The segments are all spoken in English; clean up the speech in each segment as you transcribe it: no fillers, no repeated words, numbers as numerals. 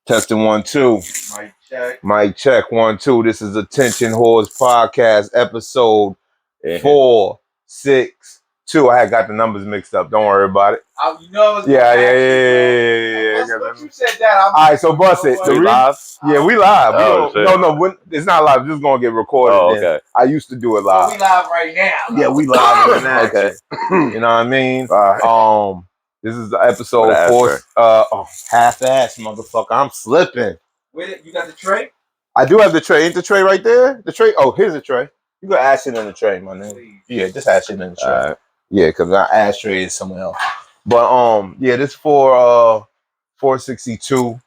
Testing 1 2. Mic check. Mic check 1 2. This is Attention Whores Podcast, episode 462. I had got the numbers mixed up. Don't worry about it. You know, it's Yeah. Once you said that, all right, so bust it. We live? Yeah, we live. Oh, No, it's not live. It's gonna get recorded. Oh, okay. I used to do it live. So we live right now. Yeah, we live in action. Okay. You know what I mean? All right. This is the episode 4. Half-ass motherfucker. I'm slipping. Wait, you got the tray? I do have the tray. Ain't the tray right there? The tray. Oh, here's the tray. You got ash it in the tray, my nigga. Yeah, just ash it in the tray. Right. Yeah, because our ashtray is somewhere else. But yeah, this for 462. You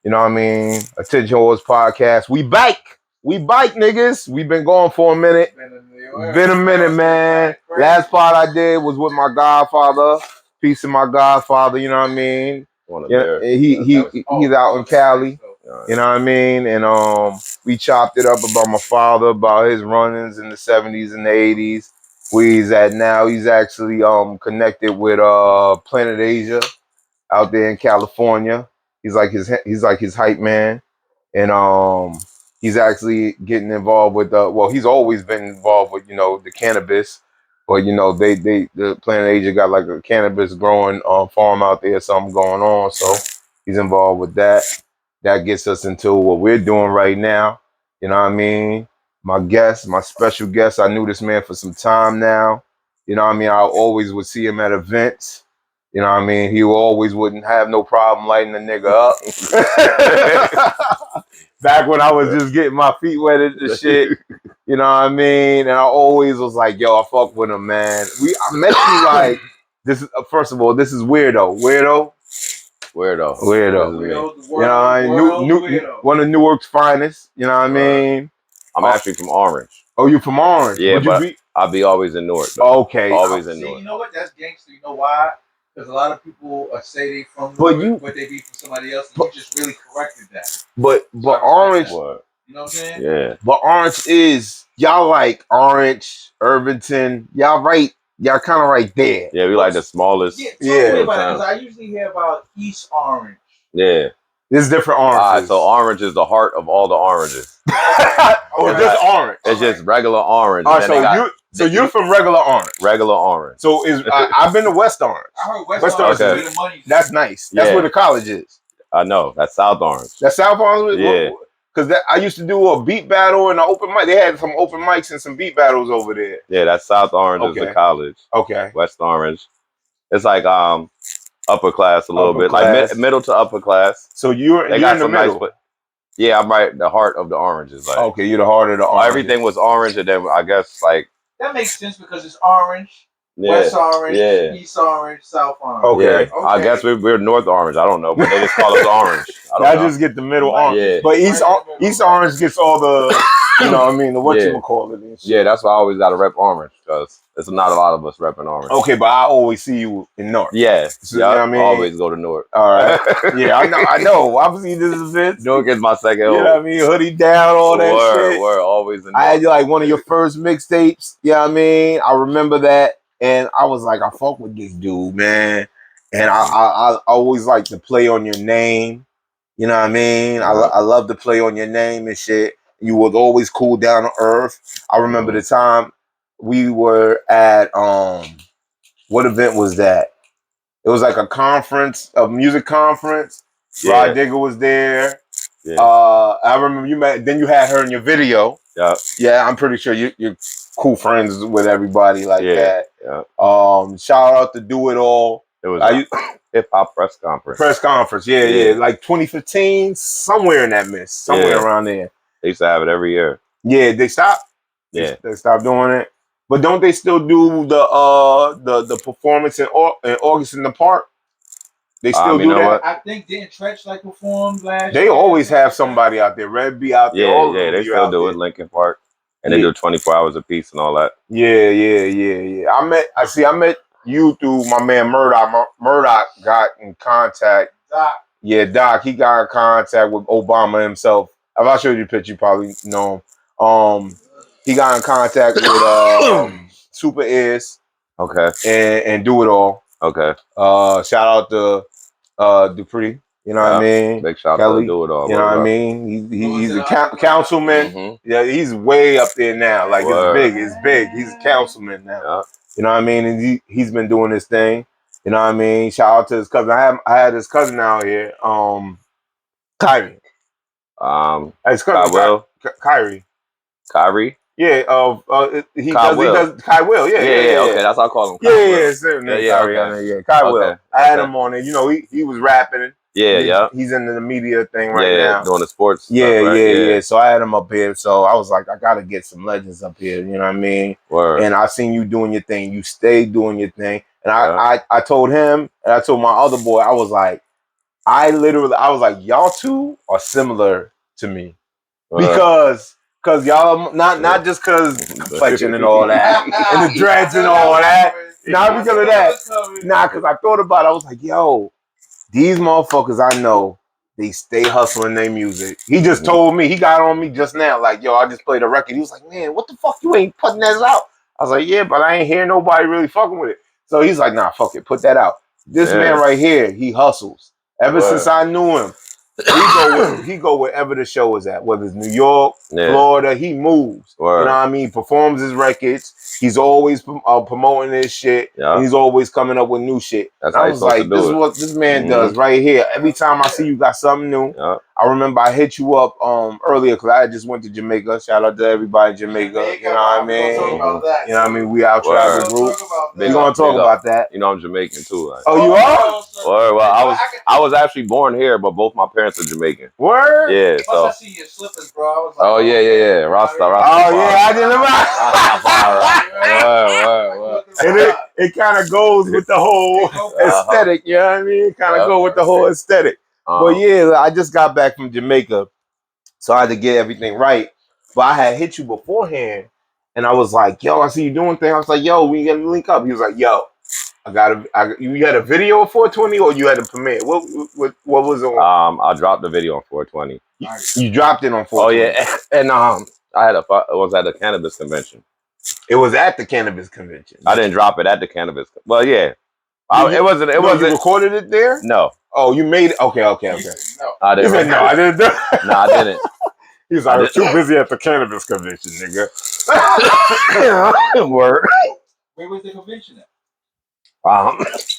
know what I mean? Attention Whores Podcast. We bike, niggas. We've been going for a minute. Been a minute, man. Last part I did was with my godfather. Peace to my godfather. You know what I mean? Yeah, he's out in Cali. You know what I mean? And we chopped it up about my father, about his run-ins in the 70s and the 80s. Where he's at now. He's actually connected with Planet Asia out there in California. He's like his hype man. And he's actually getting involved with he's always been involved with, the cannabis. But the Planet Asia got like a cannabis growing farm out there, something going on. So he's involved with that. That gets us into what we're doing right now. You know what I mean? My special guest, I knew this man for some time now. You know what I mean? I always would see him at events. You know what I mean? He always wouldn't have no problem lighting a nigga up. Back when I was just getting my feet wet and shit. You know what I mean? And I always was like, yo, I fuck with him, man. I met you like, this is, first of all, this is Wheredough. Wheredough. You know, one of Newark's finest. You know what I mean? I'm actually from Orange. Oh, you from Orange? Yeah, I'll be always in Newark. Though. Okay. Always in Newark. You know what? That's gangster. You know why? Because a lot of people say they from Newark, but they be from somebody else, and you just really corrected that. But Orange, you know what I'm saying? Yeah. But Orange is, y'all like Orange, Irvington, y'all kind of right there. Yeah, we like the smallest. Yeah. Because I usually hear about East Orange. Yeah. There's different oranges. So Orange is the heart of all the oranges. It's just orange. It's just regular orange. So you're from regular Orange. Regular Orange. So I've been to West Orange. I heard West Orange is where the money. That's nice. That's where the college is. I know. That's South Orange. That's South Orange? Yeah. Because I used to do a beat battle and an open mic. They had some open mics and some beat battles over there. Yeah, that's South Orange is the college. Okay. West Orange. It's like upper class a little bit. Like middle to upper class. So you're in the middle. Nice, yeah, I'm right. The heart of the oranges. Like, okay, you're the heart of the orange. Everything was orange, and then I guess like that makes sense because it's orange, West Orange, East Orange, South Orange. Okay. Yeah. I guess we're North Orange. I don't know, but they just call us Orange. I just get the middle orange. Yeah. But East Orange gets all the, you know what I mean, the whatchamacallit. Yeah, that's why I always got to rep Orange because there's not a lot of us repping Orange. Okay, but I always see you in North. Yeah. So, you know what I mean? Always go to North. All right. Yeah, I know. Obviously, this is it. Newark is my second home. You know what I mean? Hoodie down, all that shit. We're always in North. I had like one of your first mixtapes. You know what I mean? I remember that. And I was like, I fuck with this dude, man. And I always like to play on your name. You know what I mean? I love to play on your name and shit. You was always cool, down to earth. I remember the time we were at, what event was that? It was like a conference, a music conference. Yeah. Rod Digger was there. Yeah. I remember then you had her in your video. Yeah. Yeah, I'm pretty sure you're cool friends with everybody like that. Yeah. Shout out to Do It All. It was hip hop press conference. Yeah. Like 2015, somewhere in that mist, around there. They used to have it every year. Yeah, they stopped. Yeah, they stopped doing it. But don't they still do the performance in August in the park? They still do that. I think didn't Tretch like perform last year? They always have somebody out there. Red B out there. Yeah, they still do it. Lincoln Park, and they do 24 hours a piece and all that. Yeah. I met you through my man Murdoch. Murdoch got in contact. Doc. Yeah, Doc. He got in contact with Obama himself. If I showed you a picture, you probably know him. He got in contact with Super Ears. Okay. And Do It All. Okay. Shout out to Dupree. You know what I mean? Big shout out Kelly, to Do It All. you know what I mean? He's a councilman. Yeah, he's way up there now. Like it's big. He's a councilman now. Yeah. You know what I mean? And he's been doing his thing. You know what I mean? Shout out to his cousin. I had his cousin out here, Kyrie. His cousin Kyrie. Kyrie. Yeah, he does Kai Will. Yeah. Okay, that's how I call him. Kai Will. I had him on there. You know, he was rapping. He's in the media thing right now. Doing the sports. Yeah. So I had him up here. So I was like, I gotta get some legends up here. You know what I mean? Word. And I seen you doing your thing. You stayed doing your thing. And I told him, and I told my other boy, I was like, y'all two are similar to me because y'all not just because complexion and all that and the dreads and all that. Not because of that. Nah, because I thought about it. I was like, yo, these motherfuckers I know, they stay hustling their music. He just told me, he got on me just now, like, yo, I just played a record. He was like, man, what the fuck, you ain't putting that out? I was like, yeah, but I ain't hearing nobody really fucking with it. So he's like, nah, fuck it, put that out. This man right here, he hustles. Ever since I knew him, he go wherever the show is at, whether it's New York, Florida, he moves. You know what I mean? Performs his records. He's always promoting his shit. And he's always coming up with new shit. That's I was like, this is what this man does right here. Every time I see you got something new. I remember I hit you up earlier because I just went to Jamaica. Shout out to everybody in Jamaica. You know what I mean? You know what I mean? We out travel group. We're gonna talk about that. You know I'm Jamaican too. Like. Oh, you are? Well, I was actually born here, but both my parents are Jamaican. Word? Yeah. So. I see your slippers, bro. I was like, oh yeah. Rasta. Oh yeah, I didn't know. And it kind of goes with the whole aesthetic. You know what I mean? It kind of go with the whole aesthetic. But yeah, I just got back from Jamaica, so I had to get everything right. But I had hit you beforehand, and I was like, yo, I see you doing things. I was like, yo, we gotta link up. He was like, yo, you had a video of 420 or you had a premiere? What was it on? I dropped the video on 420. You dropped it on 420. Oh yeah, and I was at a cannabis convention. It was at the cannabis convention. I didn't drop it at the cannabis. Well, yeah. It wasn't. You recorded it there? No. Oh, you made it? Okay. No. I didn't. He said, no, I didn't do it. No, I didn't. He was like, I was too busy at the cannabis convention, nigga. Word. Where was the convention at?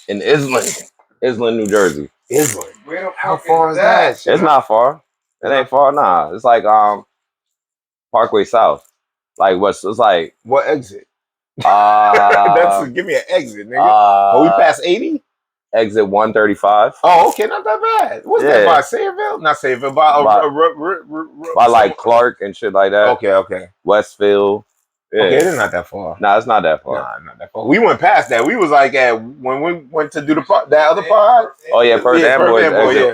In Island, New Jersey. Island? Where the fuck How far is that? It's not far. It ain't far, nah. It's like Parkway South. Like it's like what exit? Give me an exit, nigga. Are we past 80? Exit 135. Oh, okay, not that bad. What's that by Sayerville? Not Sayerville, by like Clark and shit like that. Okay. Westfield. Yeah. Okay, it's not that far. Nah, it's not that far. Nah, not that far. We went past that. We was like when we went to do that other pod. Oh yeah, Perth Amboys.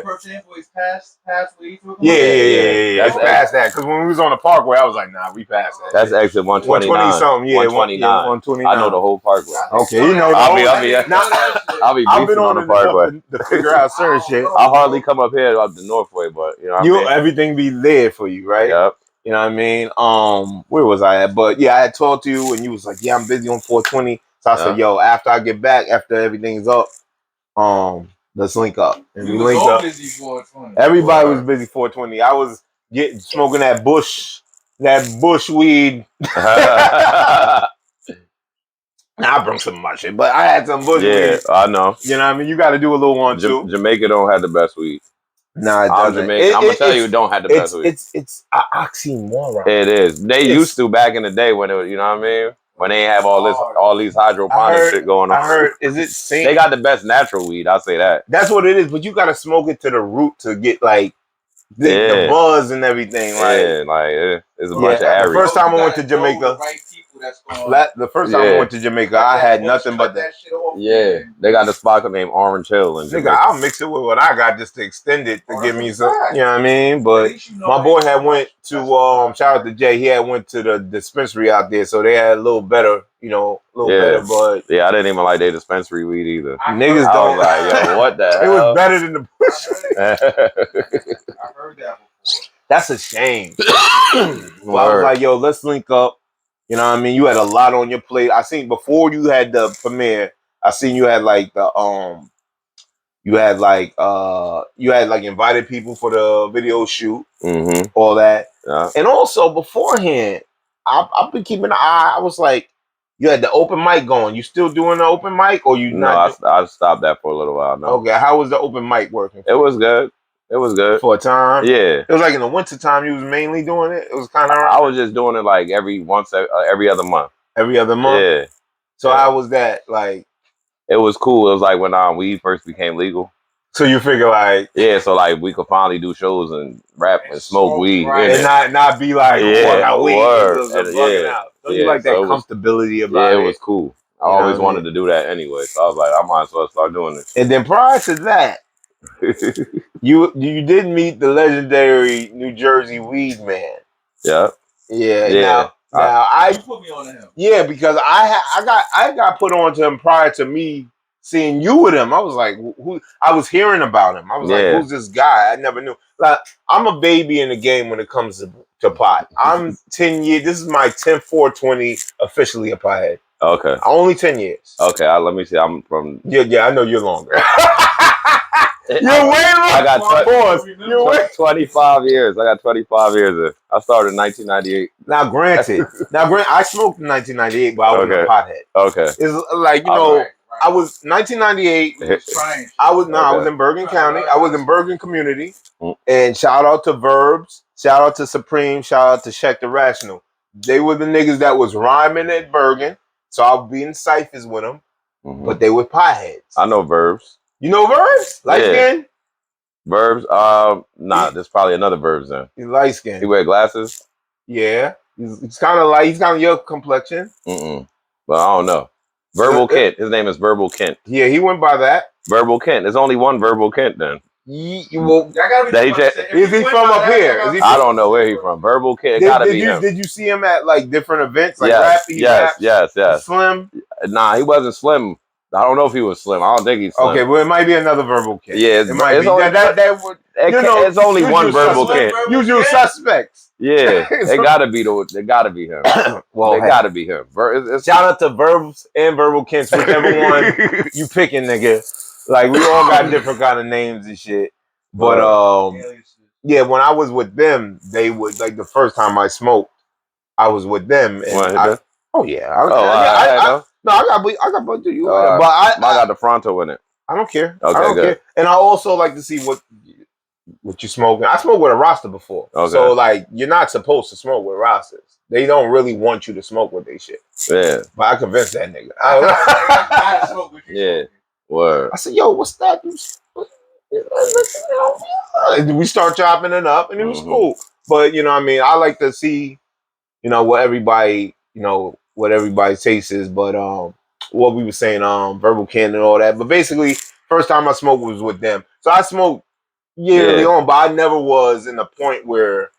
Perth Amboys past where you took them. Yeah. That's past that. Because when we was on the Parkway, I was like, nah, we passed that. That's exit 129. 120 something. Yeah, 129. 129. I know the whole Parkway. Okay, you know. I'll be beefing on the Parkway to figure out certain shit. I hardly come up here up the Northway, but you know, everything be there for you, right? Yep. You know what I mean? Where was I at? But yeah, I had talked to you and you was like, yeah, I'm busy on 420. So I said, yo, after I get back, after everything's up, let's link up. And we linked up. Busy 420. Everybody was busy 420. I was smoking that bush weed. I bring some of my shit, but I had some bush weed. Yeah, I know. You know what I mean? You got to do a little one too. Jamaica don't have the best weed. Nah, it doesn't. I'm Jamaican. I'm gonna tell you, don't have the best weed. It's an oxymoron. It is. They used to back in the day when it was, you know what I mean? When they have all these hydroponic shit going on. I heard. Is it same? They got the best natural weed. I'll say that. That's what it is. But you gotta smoke it to the root to get like the buzz and everything. Like it's a bunch of areas. The first time I went to Jamaica. The first time I went to Jamaica, I had nothing but that. Yeah, they got the spot named Orange Hill. Nigga, I'll mix it with what I got just to extend it to give me some. You know what I mean? But my boy had went to shout out to Jay. He had went to the dispensary out there, so they had a little better, better. But yeah, I didn't even like their dispensary weed either. Niggas don't like, yo, what the hell? It was better than the bush. I heard that before. That's a shame. Well, I was like, yo, let's link up. You know what I mean? You had a lot on your plate. I seen before you had the premiere, I seen you had like the You had like invited people for the video shoot, all that. Yeah. And also beforehand, I've been keeping an eye. I was like, you had the open mic going. You still doing the open mic, or you not? I stopped that for a little while. No. Okay, how was the open mic working? It was good. It was good for a time. Yeah. It was like in the winter time. You was mainly doing it. It was kind of. I was just doing it like every other month. Every other month. Yeah. So how was that like? It was cool. It was like when weed first became legal. So you figure like so like we could finally do shows and rap and smoke weed, right. And not be like I got weed and out. So you like that comfortability about it. Yeah, it was cool. I always wanted to do that anyway, so I was like, I might as well start doing this. And then prior to that, you did meet the legendary New Jersey Weed Man. Yeah. Now you put me on to him. Yeah, because I got put on to him prior to me seeing you with him. I was like, who? I was hearing about him. I was like, who's this guy? I never knew. Like, I'm a baby in the game when it comes to pot. I'm 10 years. This is my 10th 420 officially a pothead. Okay. Only 10 years. Okay, let me see. I'm from. Yeah, I know you're longer. You're way longer. You're way 25 years. I got 25 years. I started in 1998. Now, granted, I smoked in 1998, but I was a pothead. Okay. It's like, I was 1998. I was in Bergen County. I was in Bergen Community. And shout out to Verbs. Shout out to Supreme. Shout out to Check the Rational. They were the niggas that was rhyming at Bergen. So I'll be in ciphers with them. But they were potheads. I know Verbs. You know Verbs? Light skin? Verbs? There's probably another Verbs then. He's light skin. He wear glasses? Yeah. He's kind of like, he's kind of your complexion. But I don't know. Verbal Kent. His name is Verbal Kent. Yeah, he went by that. Verbal Kent. There's only one Verbal Kent then. Is he from up here? I don't know where he's from. Verbal Kent. It gotta be him. Did you see him at like different events? Like yes. Slim? Nah, he wasn't Slim. I don't know if he was Slim. I don't think he's Slim. Okay, well, it might be another Verbal Kent. Yeah, it might be. It's only one Verbal Kent. Usual suspects. Yeah, it gotta be him. Well, it gotta be him. Shout out to Verbs and Verbal Kents, whichever one you picking, nigga. Like, we all got different kind of names and shit. But yeah, when I was with them, they would like the first time I smoked, I was with them. And I got both of you. But I got the Fronto in it. I don't care. Okay, I don't care. And I also like to see what you smoking. I smoked with a roster before. Okay. So like, you're not supposed to smoke with rosters. They don't really want you to smoke with their shit. Yeah. But I convinced that nigga. I smoke with you. Yeah. Word. I said, yo, what's that? We start chopping it up and it was cool. But you know what I mean? I like to see, what everybody, what everybody's taste is. But what we were saying, Verbal Can and all that. But basically, first time I smoked was with them. So I smoked yearly on, but I never was in the point where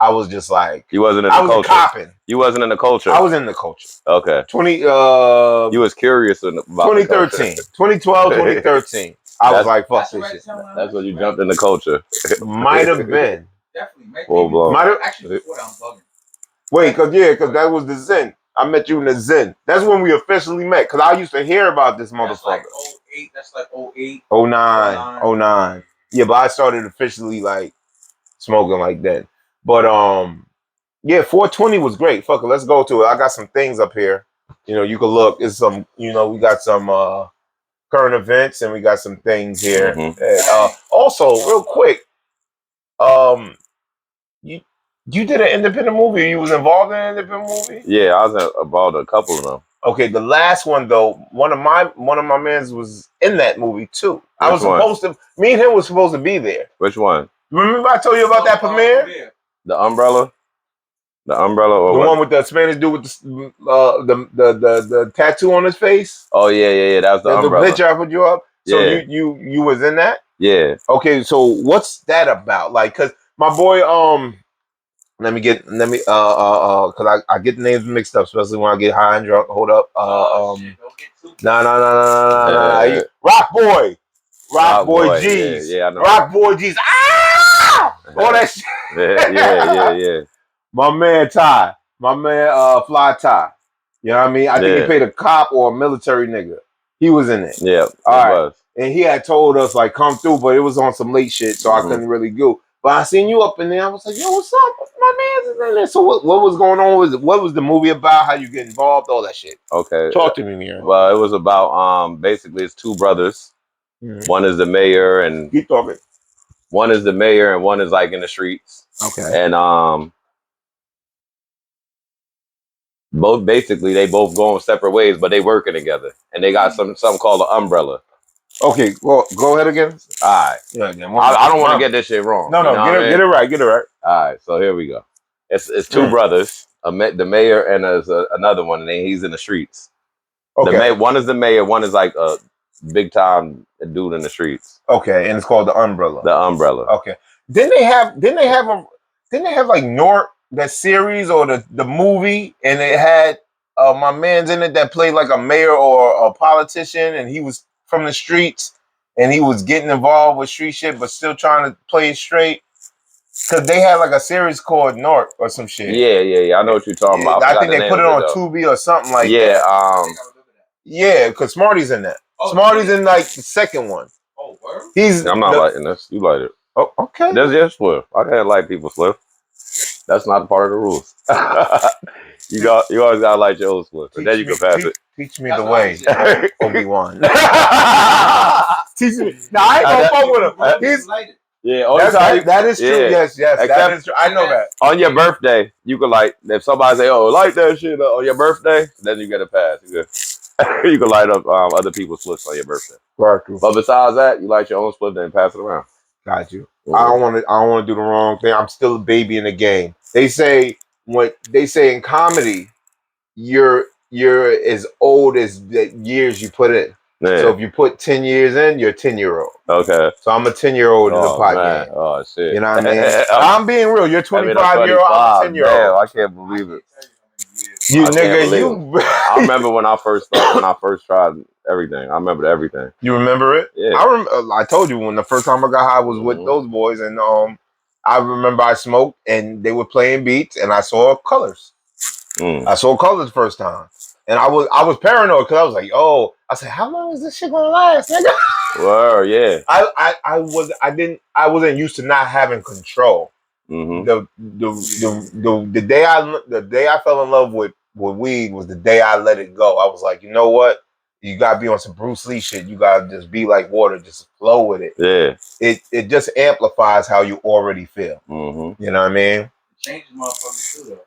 I was just like, you wasn't in the culture. Copping. You wasn't in the culture. I was in the culture. Okay. You was curious about 2013, 2012, 2013. I was like, fuck this shit. That's when you jumped in the culture. Might have been. Definitely. Might have. Actually, before that, I'm bugging. Wait, because that was the Zen. I met you in the Zen. That's when we officially met. Because I used to hear about this motherfucker. That's like 08. 09. Yeah, but I started officially like smoking like that. But 420 was great. Fuck it, let's go to it. I got some things up here. You can look. It's some. We got some current events and we got some things here. Also, real quick, you did an independent movie. You was involved in an independent movie. Yeah, I was involved in a couple of them. Okay, the last one though, one of my mans was in that movie too. I was supposed to. Me and him was supposed to be there. Which one? Remember I told you about that premiere? The umbrella. The umbrella, or the one with the Spanish dude with the tattoo on his face. Oh yeah. That was the umbrella. The picture I put you up. So you was in that. Yeah. Okay, so what's that about? Like, cause my boy, let me because I get the names mixed up, especially when I get high and drunk. Hold up. No. Rock Boy G's. Yeah, I know. Rock Boy G's. All that shit. Yeah. My man Ty. My man Fly Ty. You know what I mean? I think he played a cop or a military nigga. He was in it. Yeah, all right. was. And he had told us like come through, but it was on some late shit, so I couldn't really go. But I seen you up in there. I was like, yo, what's up? My man's in there. So what was going on? What was the movie about? How you get involved? All that shit. Okay. Talk to me, man. Well, it was about basically it's two brothers. One is the mayor and keep talking. One is the mayor and one is like in the streets. Okay. And both basically they both going separate ways, but they working together. And they got something called an umbrella. Okay, well, go ahead again. All right. Yeah, again. I don't want to get this shit wrong. No, get it right. Get it right. All right, so here we go. It's two brothers, the mayor and there's another one, and he's in the streets. Okay. One is the mayor, one is like a big time dude in the streets. Okay, and it's called the umbrella. The umbrella. Okay. Didn't they have like Nort, that series or the movie, and it had my man's in it that played like a mayor or a politician, and he was from the streets and he was getting involved with street shit but still trying to play it straight. Cause they had like a series called Nort or some shit. Yeah. I know what you're talking about. I think they put it on Tubi or something like that. Yeah. Yeah, because Smarty's in that. Smarty's in like the second one. Oh, word? I'm not liking this. You like it. Oh, okay. That's your Swift. I can't like people Swift. That's not part of the rules. you always gotta like your own Swift, and then you can pass it. Teach me the way, Obi-Wan. Teach me. Now I ain't gonna fuck with him. That is true. Yeah. Yes, that is true. I know that. On your birthday, you can like if somebody say, "Oh, like that shit on your birthday," then you get a pass. You can light up other people's splits on your birthday. Right. But besides that, you light your own split and pass it around. Got you. I don't want to do the wrong thing. I'm still a baby in the game. They say in comedy, you're as old as the years you put in. Yeah. So if you put 10 years in, you're a 10-year-old. Okay. So I'm a 10-year-old in the pot game. Oh shit. You know what I mean? I'm being real. You're 25-year-old. I'm a 10-year-old. I can't believe it. I remember when I first tried everything. I remember everything. You remember it? Yeah. I told you when the first time I got high was with those boys, and I remember I smoked and they were playing beats, and I saw colors. I saw colors the first time, and I was paranoid because I was like, "Oh," I said, "How long is this shit gonna last, nigga?" Well, yeah. I wasn't used to not having control. The day I fell in love with weed was the day I let it go. I was like, you know what? You gotta be on some Bruce Lee shit. You gotta just be like water, just flow with it. Yeah. It just amplifies how you already feel. You know what I mean? It changes motherfuckers too, though.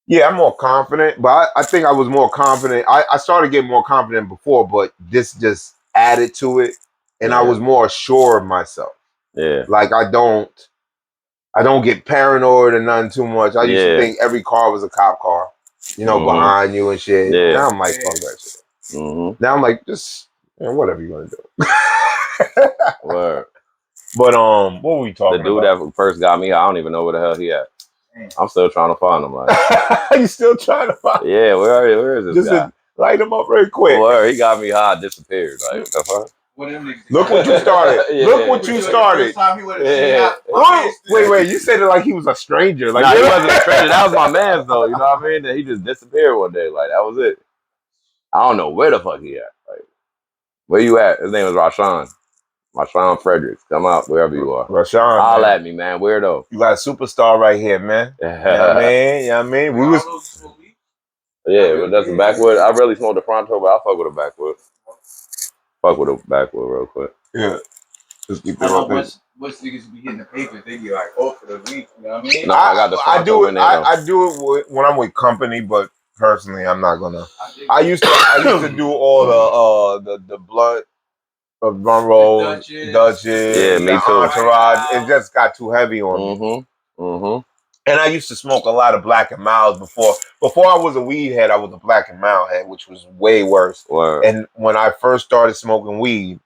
Yeah, I'm more confident, but I think I was more confident. I started getting more confident before, but this just added to it, and I was more sure of myself. Yeah. Like I don't get paranoid or nothing too much. I used to think every car was a cop car, behind you and shit. Yeah. Now I'm like, fuck that shit. Now I'm like, just whatever you want to do. Word. But what were we talking about? The dude that first got me, I don't even know where the hell he at. I'm still trying to find him. Like, you still trying to find him? Yeah, where is this guy? Light him up very quick. Word, he got me high, disappeared. Like, what the fuck? Look what you started. Look what you started. Wait. You said it like he was a stranger. Like he wasn't a stranger. That was my man's though. You know what I mean? He just disappeared one day. Like that was it. I don't know where the fuck he at. Like, where you at? His name is Rashawn. Rashawn Fredericks. Come out wherever you are. Rashawn. Holla at me, man. Wheredough. You got a superstar right here, man. You know what I mean? We was. Yeah, but that's a backwood. I really smoked the Fronto, but I fuck with a backwood. Fuck with a backwood real quick. Yeah. Just keep it real quick. Once niggas be hitting the paper, they be like, oh, for the week. You know what I mean? No, I got the Fronto in there. I do it when I'm with company, but personally, I'm not gonna. I used to do all the blunt. Run rolls, Dutches, yeah, me too. Entourage. It just got too heavy on me. And I used to smoke a lot of Black and Milds before. Before I was a weed head, I was a Black and Mild head, which was way worse. Word. And when I first started smoking weed,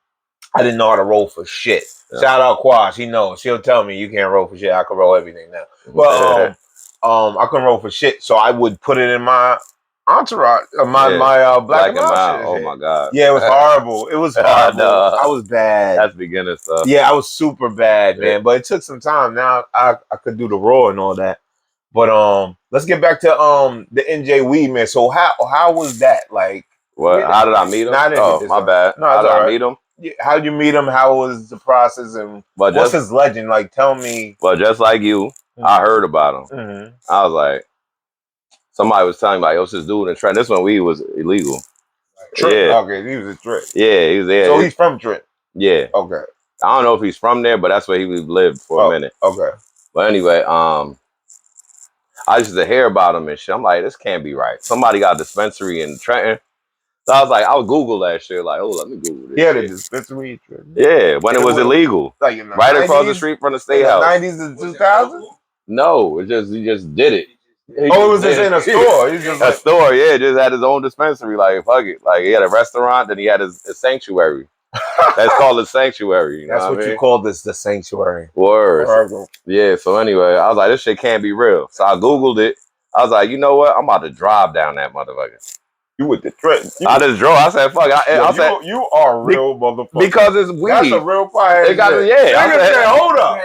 I didn't know how to roll for shit. Yeah. Shout out Quash, he knows. She'll tell me you can't roll for shit. I can roll everything now. But I couldn't roll for shit, so I would put it in my entourage, my Black and Mild. Oh my god! Yeah, it was horrible. It was horrible. I was bad. That's beginner stuff. Yeah, I was super bad, man. But it took some time. Now I could do the raw and all that. But let's get back to the NJ weed, man. So how was that? Like What? How did I meet him? Nah, I didn't Oh, get this my one. bad. No, How it's did all I right. meet him? How did you meet him? How was the process? And Well, what's just his legend? Like, tell me. well, just like you, I heard about him. Mm-hmm. I was like, somebody was telling me like, "Yo, it's this dude in Trent." This when weed was illegal. Trent. Yeah, Okay, he was a Trent. yeah, he was there. So he's from Trent. Yeah. Okay. I don't know if he's from there, but that's where he lived for a minute. Okay. But anyway, I used to hear about him and shit. I'm like, this can't be right. Somebody got a dispensary in Trenton. So I was like, I'll Google that shit. Like, oh, let me Google this. Yeah, shit. the dispensary in Trenton. Yeah, when it was illegal, like in the right 90s, across the street from the state in house. the 90s and 2000s. No, he just did it. It was just in a store. He's just a like, store, yeah. Just had his own dispensary. Like, fuck it. Like, he had a restaurant, then he had his sanctuary. That's called a sanctuary. You know that's what I mean? you call this, the sanctuary. Words. Yeah. So anyway, I was like, this shit can't be real. So I Googled it. I was like, you know what? I'm about to drive down that motherfucker. You with the Trenton? I just drove. I said, fuck. I said, you are a real motherfucker. because it's weed. That's a real pie. It got, yeah. I said, hold up.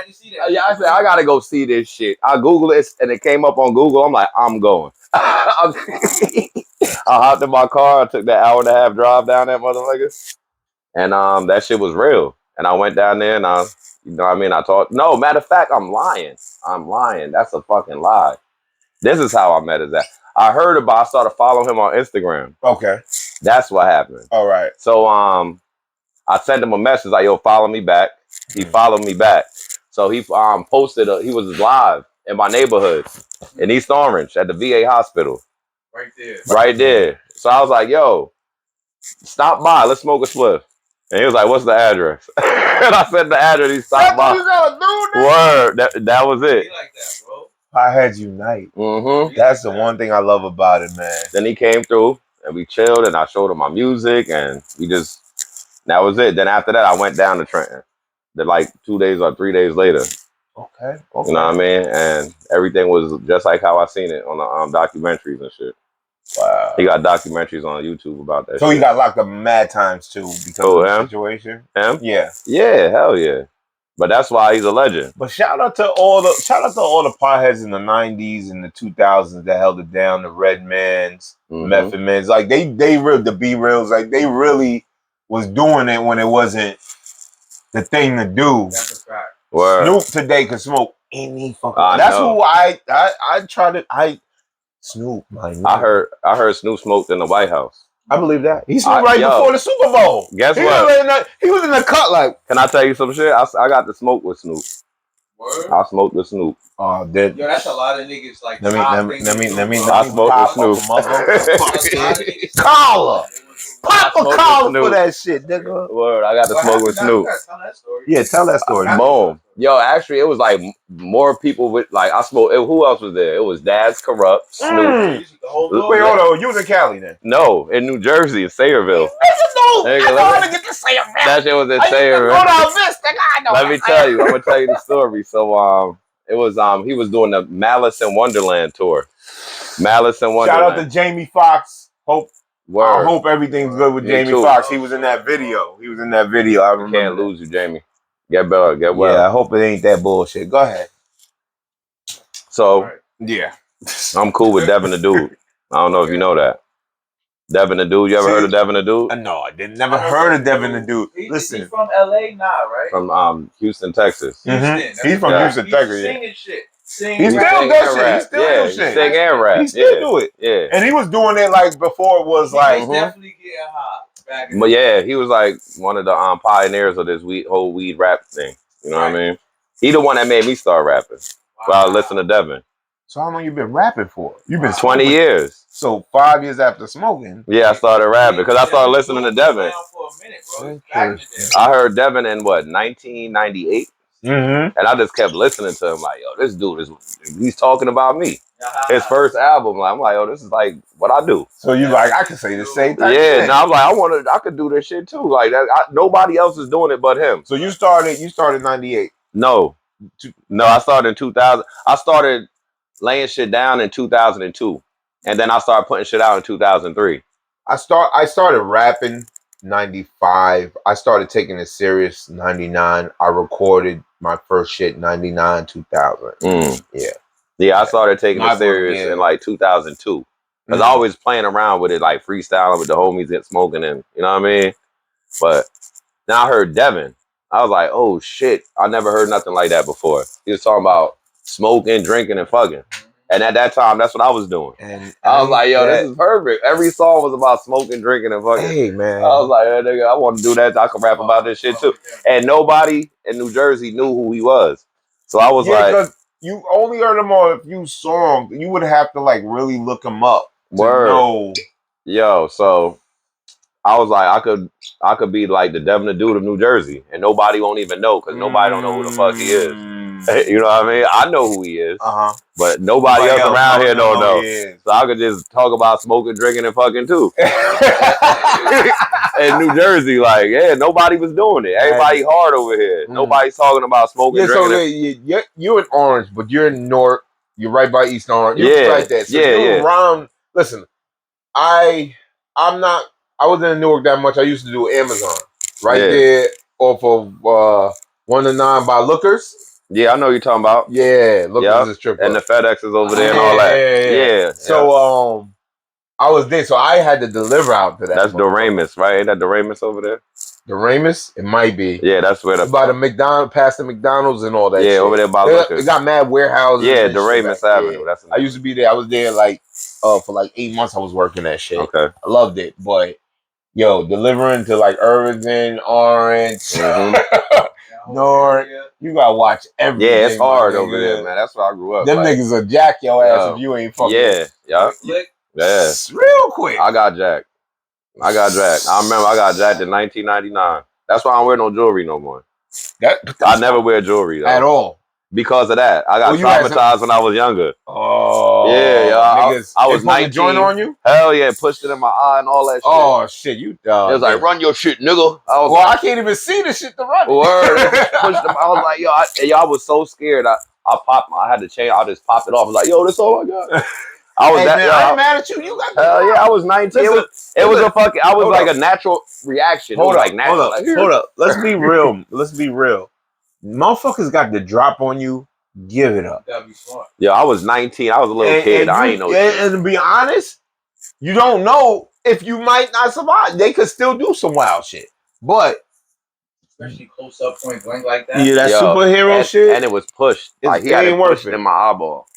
Yeah, I said, I gotta go see this shit. I Googled it and it came up on Google. I'm like, I'm going. I hopped in my car. I took that hour-and-a-half drive down that motherfucker. And that shit was real. And I went down there and you know what I mean? I talked. No, matter of fact, I'm lying. That's a fucking lie. This is how I met his ass. I started following him on Instagram. Okay. That's what happened. All right. So I sent him a message like, yo, follow me back. He followed me back. So he posted, he was live in my neighborhood in East Orange at the VA hospital. Right there. So I was like, yo, stop by. Let's smoke a spliff. And he was like, what's the address? And I said the address. He stopped by. That's what you gotta do, Word. That was it. Be like that, bro. Pieheads unite. Mm-hmm. That's the one thing I love about it, man. Then he came through and we chilled and I showed him my music and that was it. Then after that, I went down to Trenton. Then like 2 days or 3 days later. Okay. You know what I mean? And everything was just like how I seen it on the documentaries and shit. Wow. He got documentaries on YouTube about that. So shit. he got locked up mad times too because of the situation. Him? Yeah. Yeah, hell yeah. But that's why he's a legend. But shout out to all the potheads in the 90s and the 2000s that held it down, the Redmans, Method Mans. Like they really, the B-Reals, like they really was doing it when it wasn't the thing to do. That's a fact. Word. Snoop today could smoke any fucking. That's who I try to. Snoop, my nigga. I heard Snoop smoked in the White House. I believe that. He smoked before the Super Bowl. Guess what? He was in the cut like. Can I tell you some shit? I got to smoke with Snoop. Word? I smoked with Snoop. Oh, Yo, that's a lot of niggas like. Let me. I smoked with Snoop. Collar. Pop a collar for that shit, nigga. Word, I got to smoke with Snoop. Yeah, tell that story. Boom. Yo, actually, it was like more people with like I smoked. Who else was there? It was Dad's Corrupt, Snoop. Wait, hold on. You was in Cali then? No, in New Jersey, in Sayreville. I know how to get to Sayreville. That shit was in Sayreville. Let me tell you. I'm gonna tell you the story. So it was he was doing the Malice in Wonderland tour. Malice in Wonderland. Shout out to Jamie Foxx. Word. I hope everything's good with Jamie Foxx. He was in that video. I remember. Can't lose you, Jamie. Get better, get well. Yeah, I hope it ain't that bullshit. Go ahead. So yeah, I'm cool with Devin the Dude. I don't know if you know that. Devin the Dude. You ever heard of Devin the Dude? No, I didn't. Never heard of Devin the Dude. Listen, he's from LA now, right? From Houston, Texas. Mm-hmm. He's from Houston, Texas. He's singing shit. He still does shit. He still do shit. Sing and rap. He still do it. Yeah. And he was doing it like before it was like. He's definitely getting high. But yeah, he was like one of the pioneers of this whole weed rap thing. You know what I mean? He the one that made me start rapping. While I listened to Devin. So how long you been rapping for? You've been 20 years. So 5 years after smoking. Yeah, I started rapping because I started listening to Devin. I heard Devin in what 1998. And I just kept listening to him like, yo, this dude he's talking about me. His first album, I'm like, yo, this is like what I do. So you like, I could say the same thing. Yeah, now I'm like, I could do this shit too. Like that, nobody else is doing it but him. So you started 98. No, I started in 2000. I started laying shit down in 2002, and then I started putting shit out in 2003. I started rapping 95. I started taking it serious 99. I recorded my first shit 99, 2000. Yeah, I started taking it serious in like 2002. Because I always playing around with it, like freestyling with the homies, get smoking and you know what I mean. But now I heard Devin. I was like, oh shit, I never heard nothing like that before. He was talking about smoking, drinking, and fucking. And at that time, that's what I was doing. And I was like, yo, this is perfect. Every song was about smoking, drinking, and fucking. Hey, man. I was like, hey, nigga, I want to do that. I can rap about this shit too. And nobody in New Jersey knew who he was. So I was like, because you only heard him on a few songs. You would have to like really look him up to know. Yo, so I was like, I could be like the Devin the Dude of New Jersey, and nobody won't even know because nobody don't know who the fuck he is. You know what I mean? I know who he is, but nobody else around here don't know. So I could just talk about smoking, drinking, and fucking too. In New Jersey, like, yeah, nobody was doing it. Everybody hard over here. Nobody's talking about smoking, drinking. So you're in Orange, but you're in North. You're right by East Orange. You're right there. So you're around. Listen, I'm not. I wasn't in Newark that much. I used to do Amazon right there off of 1 to 9 by Lookers. Yeah, I know what you're talking about. Yeah, Lookers is triple. And the FedEx is over there and all that. Yeah. So I was there, so I had to deliver out to that. That's Doremus, right? Ain't that Doremus over there? Doremus? It might be. Yeah, that's where by the McDonald's, past the McDonald's and all that. Yeah, shit. over there by Lookers. It got mad warehouses. Yeah, Doremus Avenue. That's. I used to be there. I was there like for like 8 months. I was working that shit. Okay. I loved it, but. Yo, delivering to like Irvington, Orange, North. You gotta watch everything. Yeah, it's hard over there, man. That's where I grew up. Them niggas will jack your ass if you ain't fucking. Yeah. Real quick. I got jacked. I remember I got jacked in 1999. That's why I don't wear no jewelry no more. I never wear jewelry though. At all. Because of that, I got traumatized when I was younger. Oh, yeah. I was 19. Joint on you? Hell yeah, pushed it in my eye and all that shit. Oh shit, you. It was like, run your shit, nigga. I can't even see the shit to run. Word, pushed them. I was like, yo, I was so scared. I popped. I had to change. I just popped it off. I was like, yo, that's all I got. I was man, I ain't mad at you. You got that. Hell yeah, I was 19. It was a fucking. I was like a natural reaction. Hold up. Let's be real. Motherfuckers got the drop on you. Give it up. Gotta be smart. Yo, I was 19. I was a little kid. I ain't know. And to be honest, you don't know if you might not survive. They could still do some wild shit. But especially close up, point blank like that. Yeah, that superhero shit. And it was pushed. Like he had it pushed in my eyeball.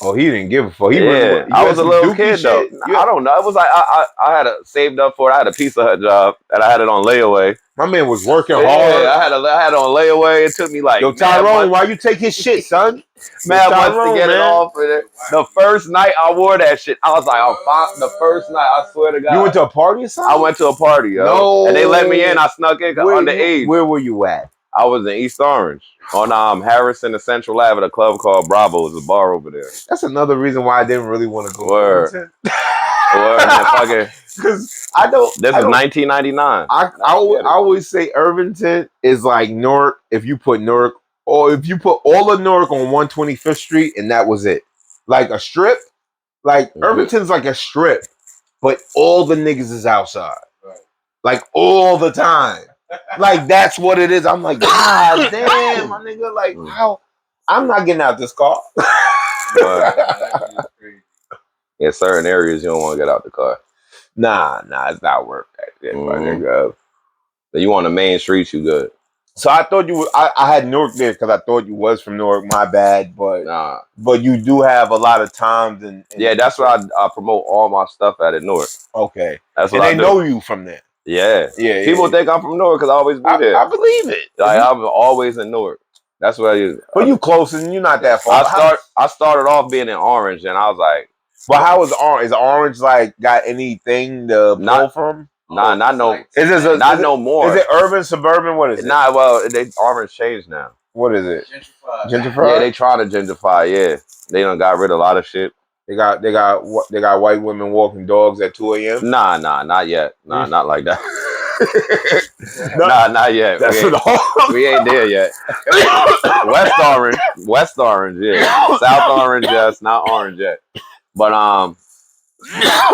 Oh, he didn't give a fuck. I was a little kid though. I don't know. It was like I had saved up for it. I had a Pizza Hut job and I had it on layaway. My man was working hard. I had it on layaway. It took me like Tyrone, why you take his shit, son? Man, months to get it off. The first night I wore that shit, I was like, I'm fine. The first night, I swear to God. You went to a party or something? I went to a party, yo. No. And they let me in. I snuck in underage. Where were you at? I was in East Orange on Harrison and Central Ave at a club called Bravo. It's a bar over there. That's another reason why I didn't really want to go. Word, man, because I don't. This is 1999. I always say Irvington is like Newark. If you put Newark, or if you put all of Newark on 125th Street, and that was it, like a strip. Like Irvington's like a strip, but all the niggas is outside, like all the time. Like that's what it is. I'm like, God damn, my nigga. Like, how? I'm not getting out this car. In certain areas, you don't want to get out the car. Nah, it's not worth that. My nigga. So you on the main streets, you good. So I thought you were. I had Newark there because I thought you was from Newark. My bad, but but you do have a lot of times and yeah, that's why I promote all my stuff out at Newark. Okay, that's what and they know you from there. Yeah. People think I'm from Newark because I always be there. I believe it. Like, I'm always in Newark. That's where But you close and you're not that far. I started off being in Orange, and I was like, but how is Orange? Is Orange like got anything to pull from? Nah, not no. No more. Is it urban, suburban? What is it? Nah, well, Orange changed now. What is it? Gentrified. Yeah, they trying to gentrify. Yeah, they done got rid of a lot of shit. They got white women walking dogs at 2 a.m. Nah, not yet. Nah, not like that. Not yet. We ain't there yet. West Orange, yeah. South Orange, yes. Not Orange yet. But I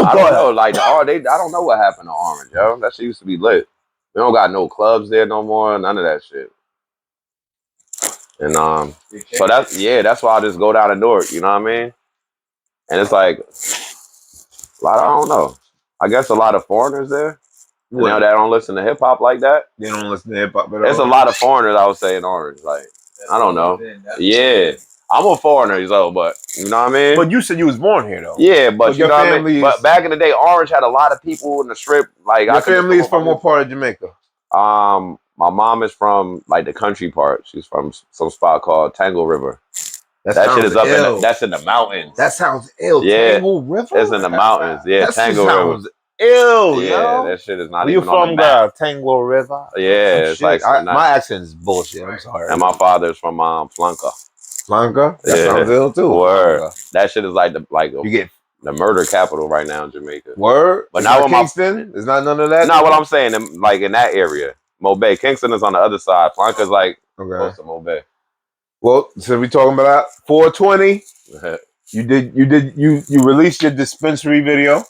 don't know. Like I don't know what happened to Orange, yo. That shit used to be lit. We don't got no clubs there no more. None of that shit. And so that's why I just go down to Newark. You know what I mean? And it's like I don't know. I guess a lot of foreigners there. You know, What? that don't listen to hip hop like that. They don't listen to hip hop at There's a all. lot of foreigners, I would say, in Orange. Like, I don't know. Yeah. I'm a foreigner, so, but you know what I mean? But you said you was born here, though. Yeah, but you your know what I family mean? is. But back in the day, Orange had a lot of people in the strip. Like, Your family is from what part of Jamaica? My mom is from like the country part. She's from some spot called Tangle River. That shit is up in that's in the mountains. That sounds ill. Yeah. Tangle River? It's in the mountains. Yeah, that Tangle River. Sounds ill, Yeah, yo. that shit is not Where even you on from, the map. Tangle River? Yeah, it's like my accent is bullshit. I'm sorry. And my father's from Flanca. Flanca? That sounds ill too. Word. That shit is like you get the murder capital right now in Jamaica. Word. But it's now not Kingston. It's not none of that. No, what I'm saying, like in that area, Mobay. Kingston is on the other side. Flanca's like close to Mobay. Well, so we talking about 420. You released your dispensary video.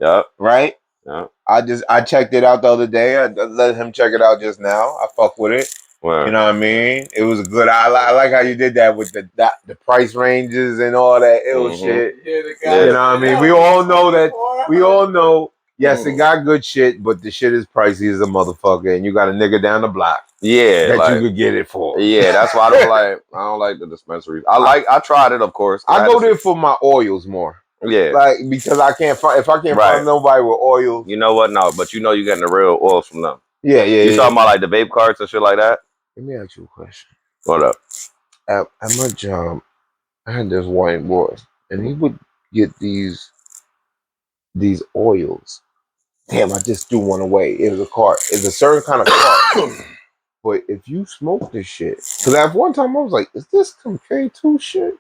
Yeah. Right? Yeah. I checked it out the other day. I let him check it out just now. I fuck with it. Word. You know what I mean? It was good. I like how you did that with the price ranges and all that ill shit. Yeah, you know what I mean? We all know that. We all know. Yes, it got good shit, but the shit is pricey as a motherfucker, and you got a nigga down the block. Yeah, that you could get it for. Yeah, that's why I don't like the dispensaries. I tried it, of course. I go there for my oils more. Yeah, like because I can't find find nobody with oils. You know what? No, but you know you're getting the real oils from them. Yeah. You talking about like the vape carts and shit like that? Let me ask you a question. What up? At my job, I had this white boy, and he would get these oils. Damn, I just threw one away. It was a cart. It's a certain kind of cart. But if you smoke this shit, because at one time I was like, is this some K2 shit?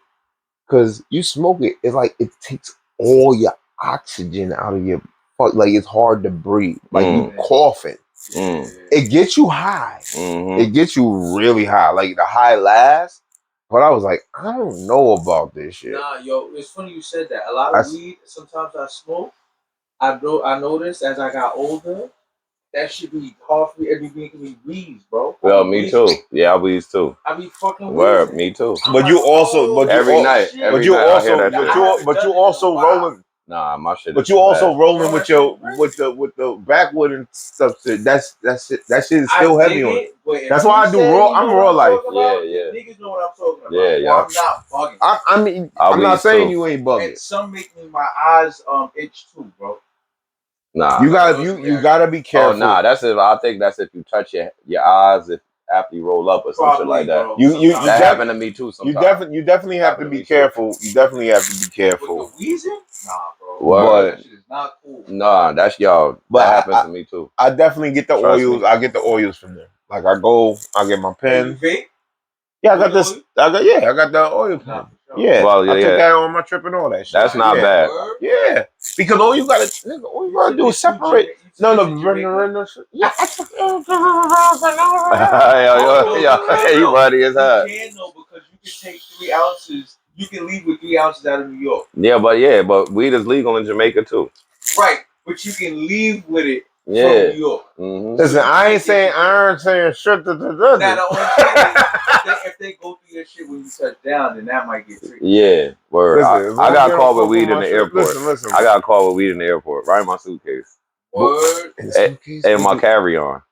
Because you smoke it, it's like it takes all your oxygen out of your fuck. Like it's hard to breathe. Like you coughing. It gets you high. It gets you really high. Like the high lasts. But I was like, I don't know about this shit. Nah, yo, it's funny you said that. A lot of weed, sometimes I smoke. I noticed as I got older, that should be hard for me. Every week me wheeze, bro. Well, me too. Yeah, I wheeze too. I be fucking word, me too. But you also, every night, but you also rolling. Nah, my shit. But you also rolling with the backwood and stuff. That shit is still heavy on it. That's why I do raw. I'm raw life. Yeah. Niggas know what I'm talking about. Yeah. I'm not bugging. I mean, I'm not saying you ain't bugging. And some make me my eyes itch too, bro. Nah, you gotta be careful. Oh, nah, that's if I think that's if you touch your eyes after you roll up or something like that. Bro. That happened to me too. Sometimes. You definitely have to be careful. You definitely have to be careful. With the wheezing? Nah, bro. What? That shit is not cool. Nah, that's y'all. But that happens to me too. I definitely get the Trust oils. me. I get the oils from them. Like I get my pen. Vape? Yeah, I got this. I got the oil pen. Yeah, well, I took that on my trip and all that shit. That's not bad. Yeah, because all you gotta do is separate. No, yeah, I took you buddy as hell. You can though because you can take 3 ounces. You can leave with 3 ounces out of New York. Yeah, but weed is legal in Jamaica too. Right, but you can leave with it from New York. Listen, I ain't saying shit. Now the only thing is, if they go through your shit when you touch down, then that might get tricky. Yeah, word. Listen, I got caught with weed in the airport. Listen, I got caught with weed in the airport, right in my suitcase. Word. And my carry-on.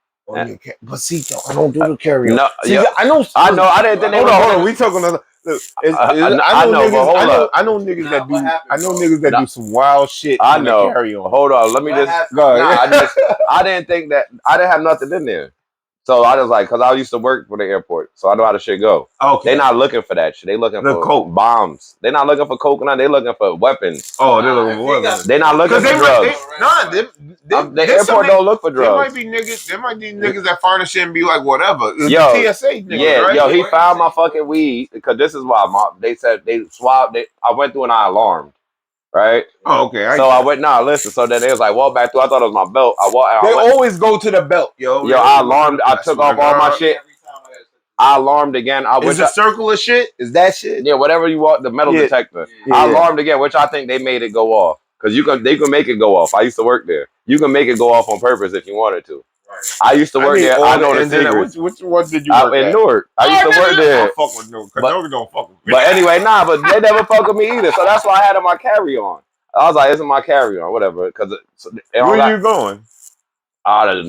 But see, I don't do the carry-on. No, see, yeah. I know. I didn't think. Hold on. We talking about. Look, I know niggas that do. I know niggas that do some wild shit. I know. Carry on. Hold on. Let me just. Go ahead. I didn't think that. I didn't have nothing in there. So I was like, because I used to work for the airport, so I know how the shit go. Okay. They not looking for that shit. They looking for coke bombs. They not looking for coconut. They looking for weapons. Oh, they're looking for weapons. They not looking for drugs. The airport don't look for drugs. There might be niggas that find a shit and be like, whatever. Yo, the TSA niggas, right? Yo, he found my fucking weed because this is why they said they swabbed it. I went through and I alarmed. Right. Oh, okay. I went. Listen. So then they was like, walk back through. I thought it was my belt. They always go to the belt, yo. Yo, I alarmed. I took off all my shit. I alarmed again. Is a circle of shit? Is that shit? Yeah, whatever you want. The metal detector. I alarmed again, which I think they made it go off because they can make it go off. I used to work there. You can make it go off on purpose if you wanted to. I used to work there. I know the secret. Which one did you work in Newark? I used to work there. I fuck with Newark. Newark don't fuck with me. But anyway, but they never fuck with me either. So that's why I had on my carry-on. I was like, "This is my carry-on, whatever." Because where you going? Out of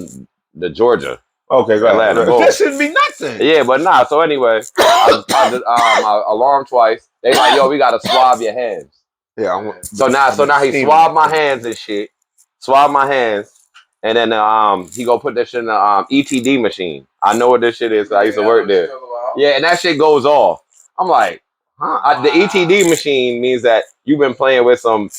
the Georgia. Okay, go Atlanta. ahead. That shouldn't be nothing. Yeah, but nah. So anyway, I just my alarm twice. They like, yo, we gotta swab your hands. Yeah. So now he swabbed my hands and shit. Swabbed my hands, and then he go put that shit in the ETD machine. I know what this shit is. I used to work there. Yeah, and that shit goes off. I'm like, huh? Wow. The ETD machine means that you've been playing with some.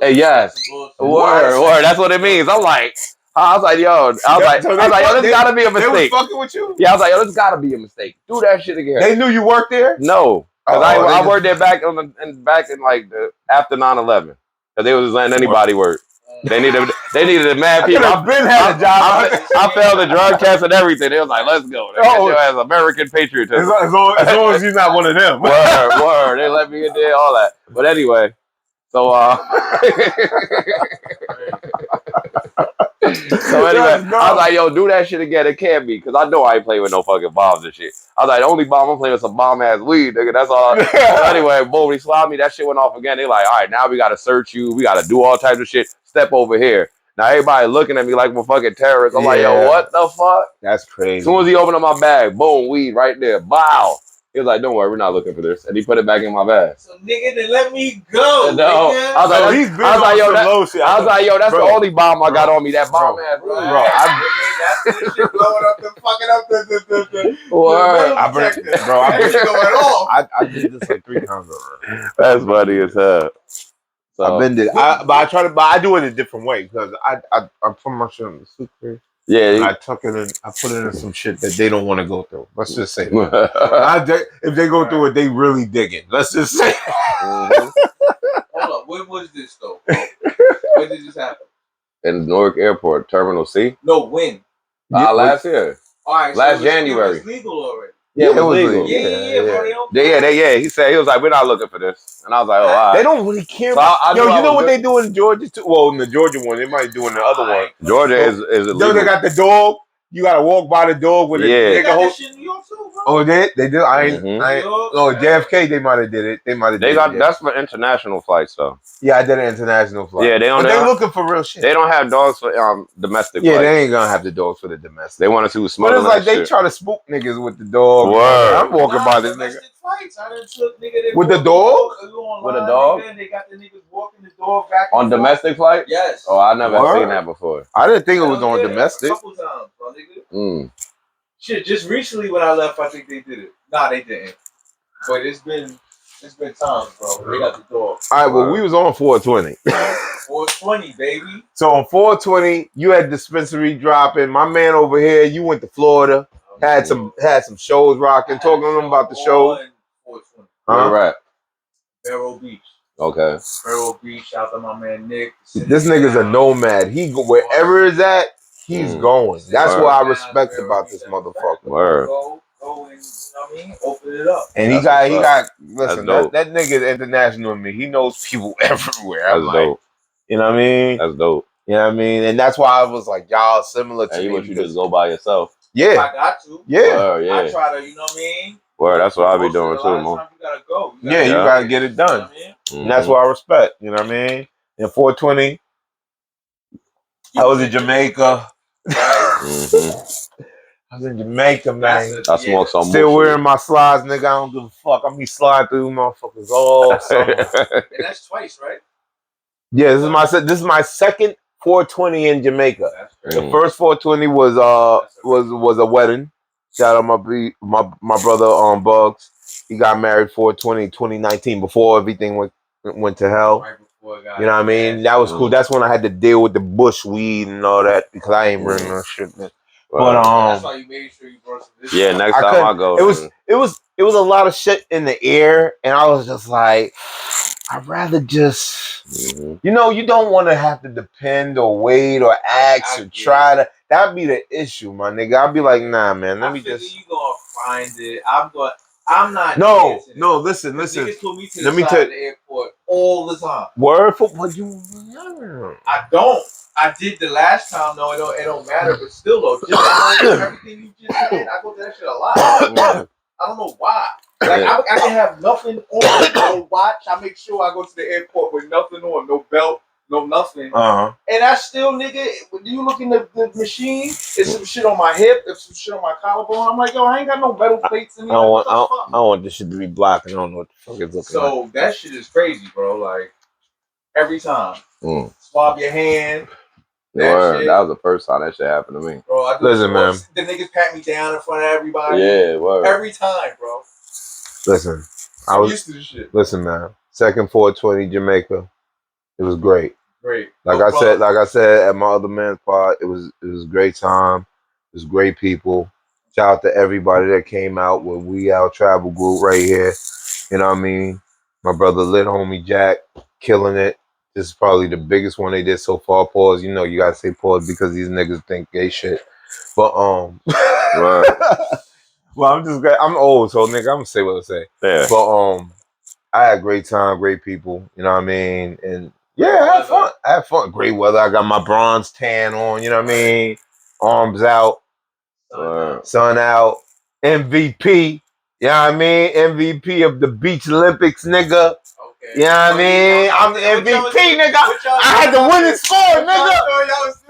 Yes, word. That's what it means. I'm like. I was like, yo, this gotta be a mistake. They was fucking with you? Yeah, I was like, yo, this gotta be a mistake. Do that shit again. They knew you worked there? No. Because I worked there back in like after 9/11. Because they was just letting anybody work. They needed a mad people. I've been had a job. I failed the drug test and everything. They was like, let's go. They get your ass American patriotism. As long as you're not one of them. Word. They let me in there, all that. But anyway, so so anyway, I was like, yo, do that shit again. It can't be, because I know I ain't playing with no fucking bombs and shit. I was like, the only bomb I'm playing with some bomb ass weed, nigga. That's all. So anyway, boom, he slapped me. That shit went off again. They like, all right, now we gotta search you. We gotta do all types of shit. Step over here. Now everybody looking at me like I'm a fucking terrorist. I'm like, yo, what the fuck? That's crazy. As soon as he opened up my bag, boom, weed right there. Bow. He was like, don't worry, we're not looking for this. And he put it back in my bag. So, nigga, then let me go. No. Nigga. I was like, yo, that's the only bomb I got on me. That bomb ass. Bro, that's the shit blowing up the fucking up the I did this like 3 times already. That's funny as hell. So, I've been there. But I do it a different way, because I put my shit in the suitcase. Yeah, and I tuck it in. I put it in some shit that they don't want to go through. Let's just say that. If they go through it, they really dig it. Let's just say. Hold up, when was this though? When did this happen? In Newark Airport, Terminal C. No, when? Last year. All right, last January. It was legal already. Yeah, it was legal. Yeah, he said, he was like, we're not looking for this. And I was like, oh, all right. They don't really care. So you know what they do in Georgia too? Well, in the Georgia one, they might do in the other one. Georgia is illegal. They got the dog. You gotta walk by the dog with it. They got that shit in New York too, bro. Oh, they did. JFK. They might have did it. That's for international flights though. Yeah, I did an international flight. Yeah, but they're looking for real shit. They don't have dogs for domestic. Yeah, flights. they ain't gonna have the dogs for the domestic. They want to see smuggling. But it's like they try to spook niggas with the dog. Word. I'm walking by this nigga. Flights. I done took nigga with the dog? With a dog? Nigga, they got the niggas walking the dog back on domestic flight? Yes. Oh, I never seen that before. I didn't think it was on domestic. A couple times, bro, nigga. Shit, just recently when I left, I think they did it. Nah, they didn't. But it's been times, bro. They got the dog. All right, well, we was on 420. 420, baby. So on 420, you had dispensary dropping. My man over here, you went to Florida, had some shows rocking. Talking to them about the show. 420. Where we're at? Vero Beach. Okay. Vero Beach. Shout out to my man Nick. This nigga's a nomad. He go wherever it's at, he's going. That's what I respect about this motherfucker. Word. Go and, you know what I mean? Open it up. And he got listen, that nigga is international to me. He knows people everywhere. That's dope. You know what I mean? That's dope. You know what I mean? And that's why I was like, y'all similar to me. You just go by yourself. Yeah. I got to. Yeah. Yeah. I try to, you know what I mean? Well, that's what I be doing too, man. You gotta go. You gotta get it done. You know what I mean? And that's what I respect. You know what I mean? In 420, I was in Jamaica. I was in Jamaica, man. I smoked some. Still wearing my slides, nigga. I don't give a fuck. I be sliding through motherfuckers all summer. And that's twice, right? Yeah, this is my second 420 in Jamaica. The first 420 was a wedding. Shout out my brother Bugs. He got married 420 2019 before everything went to hell. Right before it got you know what I mean? That was cool. That's when I had to deal with the bush weed and all that because I ain't bringing no shit. But that's why you made sure you brought some this. Yeah, next time I go. It was a lot of shit in the air, and I was just like, I'd rather just, you know, you don't want to have to depend or wait or ask or try to. That'd be the issue, my nigga. I'd be like, nah, man. Let me just. You gonna find it? I'm not. No. Listen. Niggas put me to the side of the airport all the time. Word for what you? I don't. I did the last time. No, it don't matter. But still, though, just everything you just said, I go to that shit a lot. I don't know why. Like I can have nothing on, no watch. I make sure I go to the airport with nothing on, no belt, no nothing. And I still, nigga, when you look in the machine, it's some shit on my hip, it's some shit on my collarbone. I'm like, yo, I ain't got no metal plates in here. I don't want this shit to be black. I don't know what the fuck it's looking like. So that shit is crazy, bro. Like every time, swab your hand. That was the first time that shit happened to me. Bro, listen, man. The niggas pat me down in front of everybody. Yeah, word. Every time, bro. Listen, I was used to this shit. Listen, man. Second 420 Jamaica, it was great. Great. Like I said at my other man's pod, it was a great time. It was great people. Shout out to everybody that came out with We Out Travel Group right here. You know what I mean? My brother Lit Homie Jack, killing it. This is probably the biggest one they did so far. Pause. You know you gotta say pause because these niggas think they shit. But well, I'm old, so nigga, I'm gonna say what I say. Yeah. But I had a great time, great people. You know what I mean? And yeah, I had fun. I had fun. Great weather. I got my bronze tan on. You know what I mean? Arms out, sun out. MVP. You know what I mean? MVP of the Beach Olympics, nigga. Okay. You know what I mean? I'm the MVP, nigga. I had the winning score, nigga.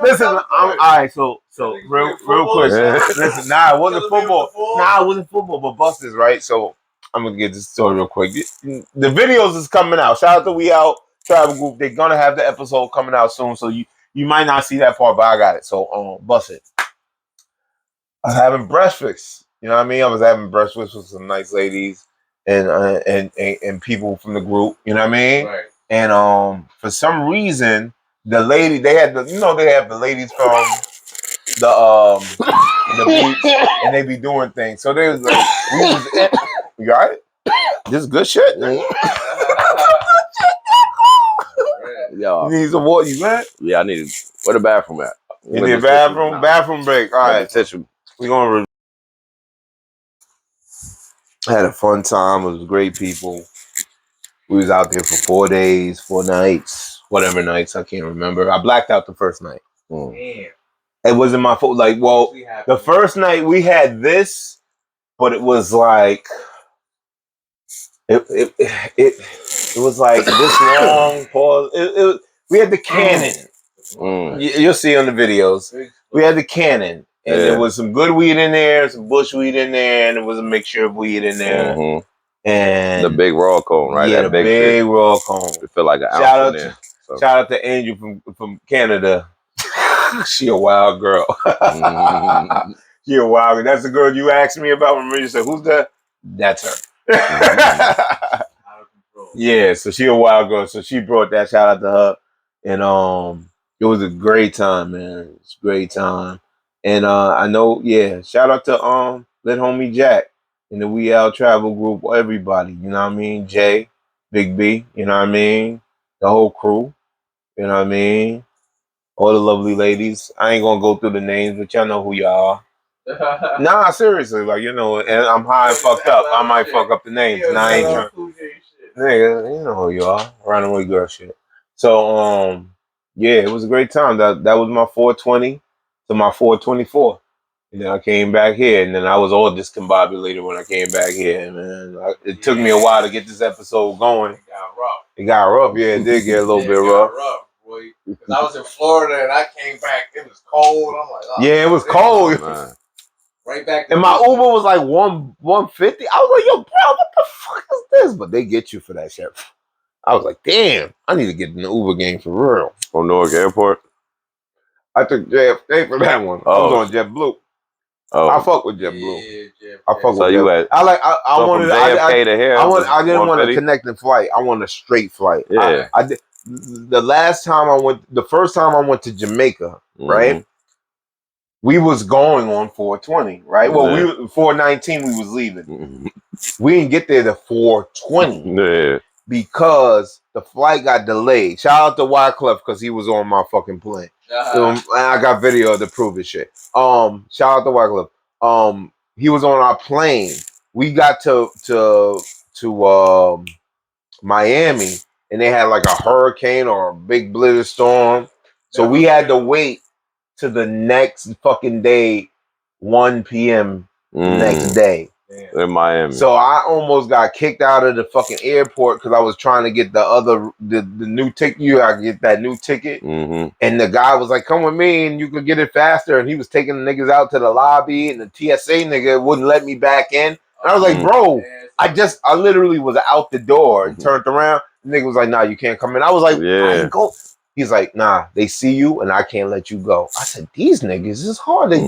Listen, all right. So real quick. Listen, it wasn't football. It wasn't football, but Busters, right? So I'm gonna get this story real quick. The videos is coming out. Shout out to We Out Travel Group. They're gonna have the episode coming out soon, so you might not see that part, but I got it. So bust it. I was having breakfast. You know what I mean? I was having breakfast with some nice ladies and people from the group. You know what I mean? Right. And for some reason, the lady they have the ladies from the beach, and they be doing things. So they was like, you got it? This is good shit, man. Yo, you need some water, you man? Yeah, I need. Where the bathroom at? You need a bathroom? Bathroom break. All right. We're gonna. I had a fun time. It was great people. We was out there for 4 days, 4 nights, whatever nights, I can't remember. I blacked out the first night. Damn. It wasn't my fault. Like, well, the first night we had this, but it was like it was like this long pause. We had the cannon. You'll see on the videos. We had the cannon. And there was some good weed in there, some bush weed in there, and it was a mixture of weed in there. And the big raw cone, right? Yeah, that the big raw cone. It feel like an ounce in there. Shout out to Angel from Canada. She a wild girl. She a wild girl. That's the girl you asked me about when you said, who's that? That's her. Yeah, so she a wild girl. So she brought that. Shout out to her. And it was a great time, man. It's a great time. And I know, shout out to Lit Homie Jack and the We Out Travel Group, everybody, you know what I mean? Jay, Big B, you know what I mean? The whole crew, you know what I mean? All the lovely ladies. I ain't gonna go through the names, but y'all know who y'all are. Nah, seriously, like, you know, and I'm high and fucked up. I might fuck up the names. And I ain't trying. Nigga, you know who you are. Runaway girl shit. So, yeah, it was a great time. That was my 420 to my 424. And then I came back here, and then I was all discombobulated when I came back here, man. It took me a while to get this episode going. It got rough. It got rough, yeah. It did get a little bit rough. Boy. Because I was in Florida, and I came back. It was cold. I'm like, oh, yeah, it was cold. Man. Right back. And my Uber was like 150. I was like, yo, bro, what the fuck is this? But they get you for that shit. I was like, damn, I need to get in the Uber game for real. From Newark Airport? I took JFK for that one. I was on JetBlue. Oh. I fuck with JetBlue. Yeah, I fuck with JetBlue. I wanted JFK to here. I didn't want a connecting flight. I wanted a straight flight. Yeah. I did. The first time I went to Jamaica, right? We was going on 420, right? Well, 419 we was leaving. We didn't get there to 420. Yeah. Because the flight got delayed. Shout out to Wyclef because he was on my fucking plane. And I got video to prove his shit. Shout out to Wyclef. He was on our plane. We got to Miami, and they had like a hurricane or a big blizzard storm. So we had to wait to the next fucking day, 1 p.m. next day. in Miami. So I almost got kicked out of the fucking airport because I was trying to get the new ticket. You gotta get that new ticket. Mm-hmm. And the guy was like, come with me and you could get it faster. And he was taking the niggas out to the lobby and the TSA nigga wouldn't let me back in. And I was like, bro, I literally was out the door and turned around. The nigga was like, nah, you can't come in. I was like, I ain't go. He's like, nah, they see you and I can't let you go. I said, these niggas is hard. I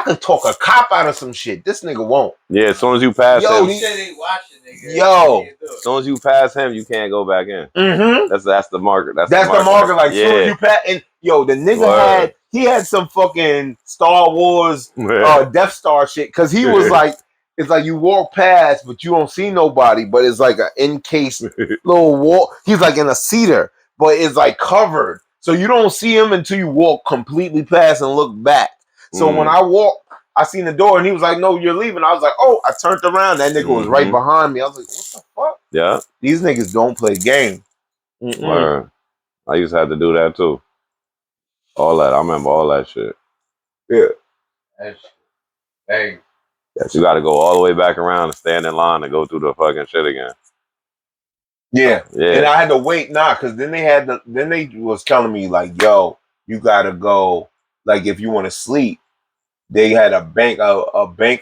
could talk a cop out of some shit. This nigga won't. Yeah, as soon as you pass him. He said they watching nigga. As soon as you pass him, you can't go back in. Mm-hmm. That's the marker. That's the marker. Like, soon as you pass, and the nigga had some fucking Star Wars Death Star shit. Cause he was like, it's like you walk past, but you don't see nobody, but it's like an encased little wall. He's like in a cedar, but it's like covered. So you don't see him until you walk completely past and look back. So when I walked, I seen the door and he was like, no, you're leaving. I was like, oh, I turned around. That nigga was right behind me. I was like, what the fuck? Yeah. These niggas don't play game. I used to have to do that too. All that. I remember all that shit. Yeah. Hey. You got to go all the way back around and stand in line and go through the fucking shit again. Yeah. And I had to wait, because then they was telling me like, yo, you got to go, like if you want to sleep. They had a bank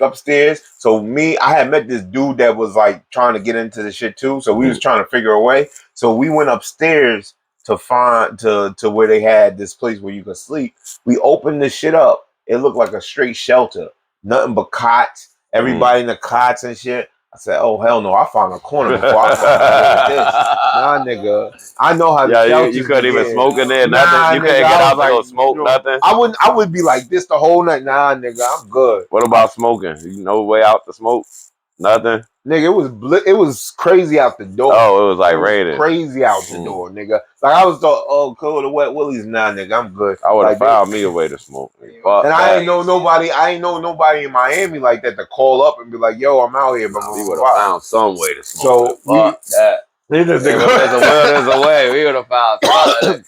upstairs. So I had met this dude that was like trying to get into the shit too. So we was trying to figure a way. So we went upstairs to find to where they had this place where you could sleep. We opened this shit up. It looked like a straight shelter. Nothing but cots. Everybody in the cots and shit. I said, oh, hell no. I found a corner before I found this. Nah, nigga. I know how the shelters you couldn't even smoke in there. Nah, nothing. You couldn't get out to go smoke nothing. I would be like this the whole night. Nah, nigga, I'm good. What about smoking? You no way out to smoke? Nothing? Nigga, it was crazy out the door. Oh, it was like raining. Crazy out the door, nigga. Like I was thought, oh, cool, the wet willies. Nah, nigga, I'm good. I would have found me a way to smoke. And I ain't know nobody in Miami like that to call up and be like, yo, I'm out here. But we would have found some way to smoke. So there's a way. We would have found something.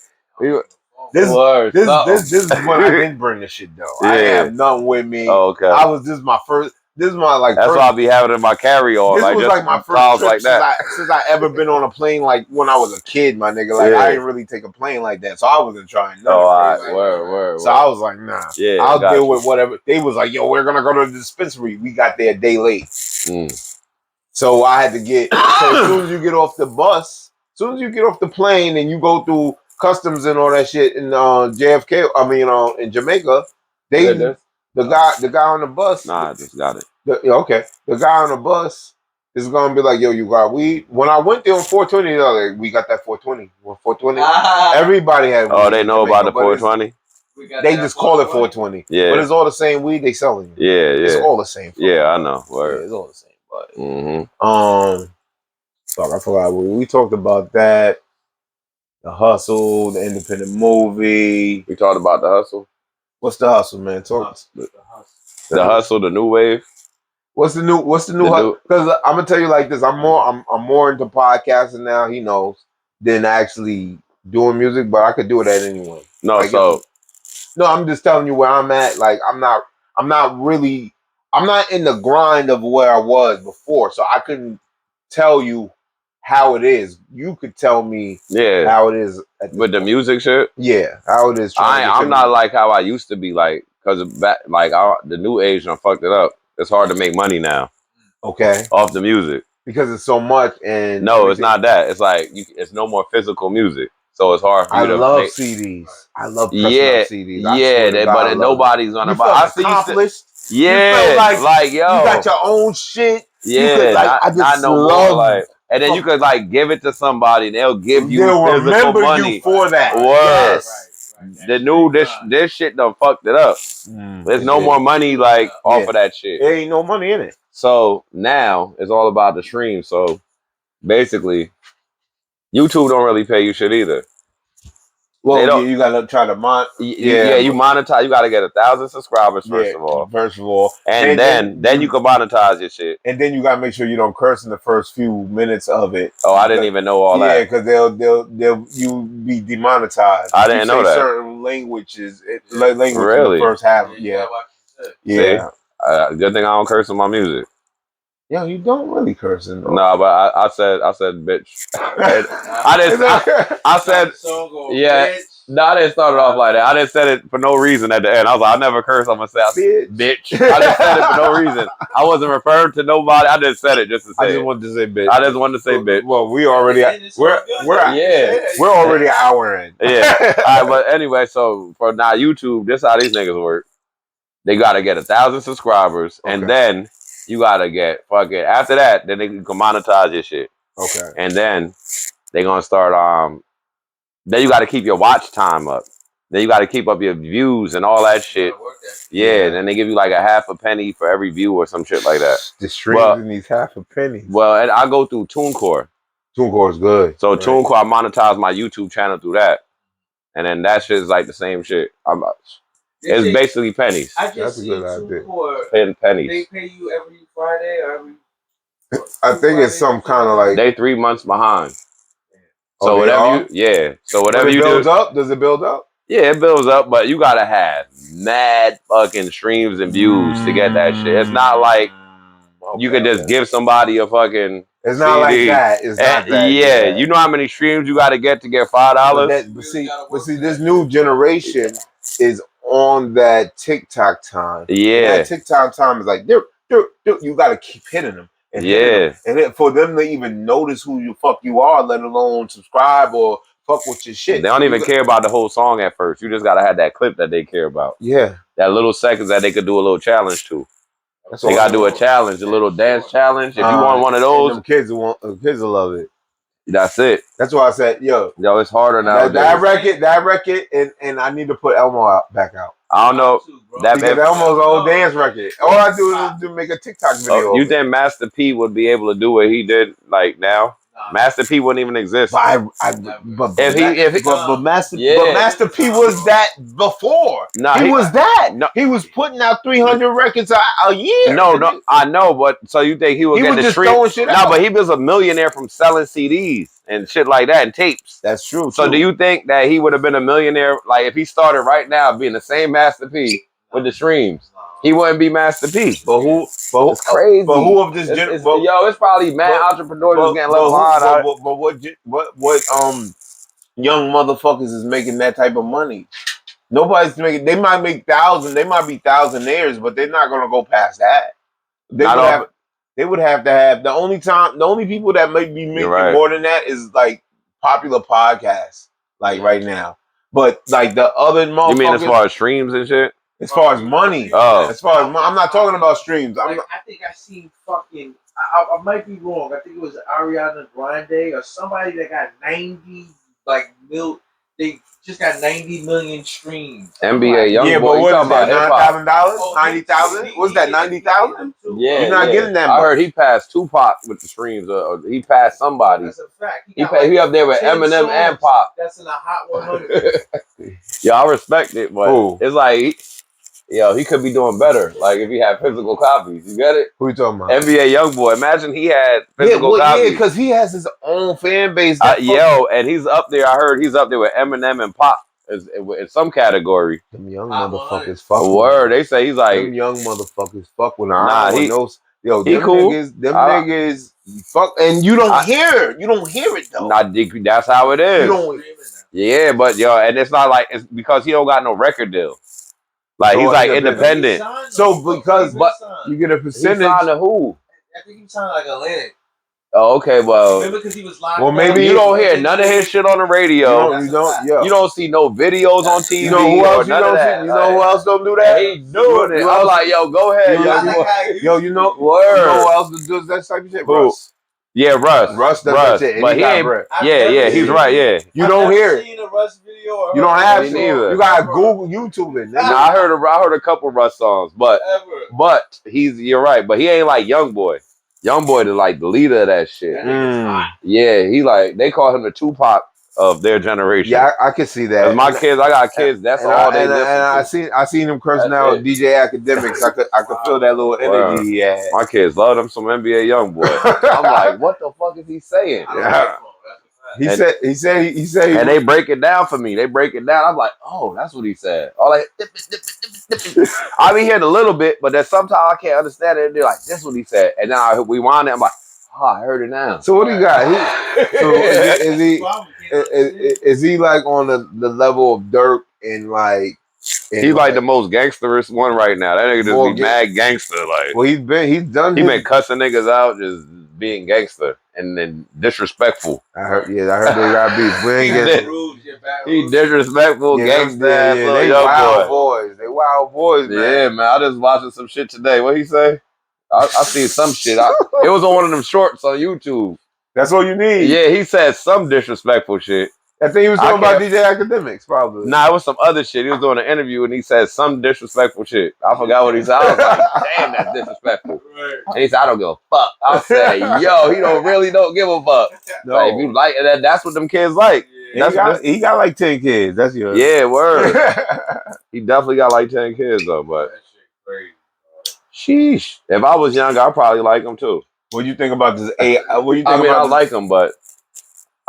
This is when I didn't bring the shit though. I didn't have nothing with me. Oh, okay. This is my like. That's why I be having in my carry-on. This like, was like my first trip since I ever been on a plane. Like when I was a kid, my nigga. Like I didn't really take a plane like that, so I wasn't trying. Word. So I was like, nah. Yeah, I'll deal with whatever. They was like, yo, we're gonna go to the dispensary. We got there a day late, so I had to get. So as soon as you get off the bus, as soon as you get off the plane, and you go through customs and all that shit in JFK. I mean, in Jamaica, the guy on the bus. Nah, I just got it. The guy on the bus is gonna be like, yo, you got weed? When I went there on 420, they're like, we got that 420. 420. Everybody had weed. Oh, they know about the 420? They just call it 420. Yeah. But it's all the same weed they selling. Yeah. It's all the same. Yeah, I know. Word. Yeah, it's all the same. But fuck, I forgot. We talked about that. The Hustle, the independent movie. We talked about The Hustle. What's The Hustle, man? Talk. The Hustle, the new wave. What's the new Hustle? Because I'm gonna tell you like this. I'm more into podcasting now. He knows than actually doing music, but I could do it at anyone. No, I'm just telling you where I'm at. Like I'm not in the grind of where I was before, so I couldn't tell you how it is. You could tell me how it is with the music shit. Yeah, how it is. I'm not like how I used to be, like, because the new age done fucked it up. It's hard to make money now. Okay. Off the music. Because it's so much and no, everything. It's not that. It's like it's no more physical music. So it's hard for you to love make CDs. I love pressing up CDs. But nobody's on about. I see accomplished. Yeah, like yo, you got your own shit. Yeah, you could, like, I just love. Like, and then you could like give it to somebody. They'll give you they'll physical remember money you for that. Word. Yes. The new this shit done fucked it up. There's no more money like off of that shit. There ain't no money in it. So now it's all about the stream. So basically, YouTube don't really pay you shit either. Well, you gotta try to you monetize. You gotta get 1,000 subscribers first of all, and then you can monetize your shit. And then you gotta make sure you don't curse in the first few minutes of it. Oh, I didn't even know all that. Yeah, because you be demonetized. I didn't know that. Certain languages, in really? the first half. Yeah. See? Good thing I don't curse in my music. Yo, you don't really curse in though. No, but I said bitch. I said yeah. No, I didn't start it off like that. I just said it for no reason at the end. I was like, I never curse on myself. Bitch. I just said it for no reason. I wasn't referring to nobody. I just said it just to say. I just wanted to say bitch. I just wanted to say bitch. Well, we're already an hour in. Yeah. All right, but anyway, so for now YouTube, this how these niggas work. They gotta get 1,000 subscribers, and then you gotta get fucking after that, then they can monetize your shit. Okay. And then they gonna start then you gotta keep your watch time up. Then you gotta keep up your views and all that shit. Yeah, then they give you like a half a penny for every view or some shit like that. The streams in these half a penny. Well, and I go through TuneCore. TuneCore is good. So TuneCore, I monetize my YouTube channel through that. And then that shit is like the same shit. It's basically pennies. I just see TuneCore. Pennies. They pay you every Friday or every. I think it's some kind of like they 3 months behind. So whatever So whatever you builds up, does it build up? Yeah, it builds up, but you gotta have mad fucking streams and views to get that shit. It's not like you can just give somebody a fucking. It's not CD. like that. It's not that. Yeah, you know how many streams you gotta get $5? But see, this new generation is on that TikTok time. Yeah, that TikTok time is like, you gotta keep hitting them. And and for them to even notice who you are, let alone subscribe or fuck with your shit. They don't even care about the whole song at first. You just gotta have that clip that they care about. Yeah, that little seconds that they could do a little challenge to. They gotta do a challenge, a little dance challenge. If you want one of those, them kids will love it. That's it. That's why I said, yo, it's harder now. That record, and I need to put Elmo back out. I don't know. Because Elmo's an old dance record. All I do is to make a TikTok video. You think Master P would be able to do what he did like now? Master P wouldn't even exist. But Master P was that before. No, he was that. No, he was putting out 300 records a year. No, I know, but so you think he would get the street? No, but he was a millionaire from selling CDs and shit like that and tapes. That's true. So do you think that he would have been a millionaire like if he started right now being the same Master P with the streams? He wouldn't be Master P. But who? It's crazy. But who of this? It's probably mad entrepreneurs who's getting left behind. But what young motherfuckers is making that type of money? Nobody's making. They might make thousands. They might be thousandaires, but they're not gonna go past that. They would have to have the only people that might be making more than that is like popular podcasts, like right now. But like the other motherfuckers. You mean as far as streams and shit? As far as money, as far as I'm not talking about streams. I think I seen fucking. I might be wrong. I think it was Ariana Grande or somebody that got 90 They just got 90 million streams. NBA Youngboy. But what is that? $9,000? 90,000? What's that? 90,000? Yeah, you're not getting that. I heard he passed Tupac with the streams. He passed somebody. That's a fact. He up there with Eminem and Pop. That's in a hot 100. Yo, I respect it, but it's like. He could be doing better. Like if he had physical copies, you get it? Who you talking about? NBA Youngboy. Imagine he had physical copies. Yeah, because he has his own fan base. And he's up there. I heard he's up there with Eminem and Pop in some category. Them young motherfuckers fuck. Word. They say he's like them young motherfuckers fuck with him. He cool. Niggas fuck, and you don't hear it. You don't hear it though. That's how it is. Yeah, but and it's not like it's because he don't got no record deal. Like he's like independent. So you get a percentage. He signed to who? I think he signed like Atlantic. Oh, okay. Well, remember because he was live. Well, maybe you don't hear none of his shit on the radio. You don't see no videos on TV. You know who else? You know who else don't do that? He doing it. I'm like, yo, go ahead. You know who else does that type of shit? Russ. Yeah, Russ. Russ does that shit. But he ain't. Yeah, he's right. Yeah, you don't hear it. Seen a Russ video you don't have to either. You gotta Google YouTube it. I heard a couple Russ songs, but you're right. But he ain't like Youngboy. Youngboy is like the leader of that shit. Yeah, he like they call him the Tupac of their generation. Yeah, I can see that. My kids, I got kids. That's all they listen to. I seen him cursing out DJ Academics. I could feel that little energy he had. My kids love them some NBA Youngboy. I'm like, what the fuck is he saying? He said, and they break it down for me. They break it down. I'm like, oh, that's what he said. All like, dip it. I be hearing a little bit, but then sometimes I can't understand it. And they're like, that's what he said. And then I rewind it. I'm like, oh, I heard it now. So what he got? Is he like on the level of Dirk and like? He's like the most gangsterous one right now. That nigga just be mad gangster. Like, well, he's been cussing niggas out, just being gangster and then disrespectful. I heard they got beef. We ain't getting. He disrespectful, gangster. They wild boys. They wild boys, man. Yeah, man. I just watching some shit today. What he say? I seen some shit. It was on one of them shorts on YouTube. That's all you need. Yeah, he said some disrespectful shit. I think he was talking about DJ Academics, probably. Nah, it was some other shit. He was doing an interview and he said some disrespectful shit. I forgot what he said. I was like, damn, that's disrespectful. Right. And he said, I don't give a fuck. I said, yo, he don't give a fuck. No. Like, if you like that, that's what them kids like. Yeah. He got like 10 kids. That's yours. Yeah, word. He definitely got like 10 kids though, but that shit crazy. Sheesh. If I was younger, I'd probably like him too. What do you think about this? I like him, but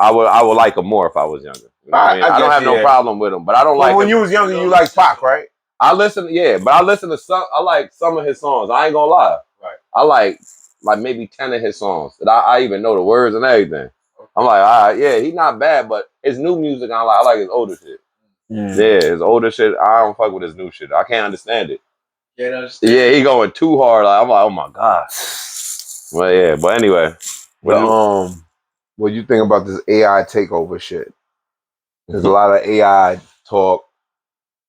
I would like him more if I was younger. You know what I mean? I don't have no problem with him, but I don't like. When you was younger, you liked Pac, right? I listen to some. I like some of his songs. I ain't gonna lie. Right. I like maybe 10 of his songs that I even know the words and everything. I'm like, all right, yeah, he's not bad, but his new music, I like his older shit. Mm. Yeah, his older shit, I don't fuck with his new shit. I can't understand it. Yeah, he going too hard. Like, I'm like, oh my god. Well, yeah, but anyway. What do you think about this AI takeover shit? There's a lot of AI talk.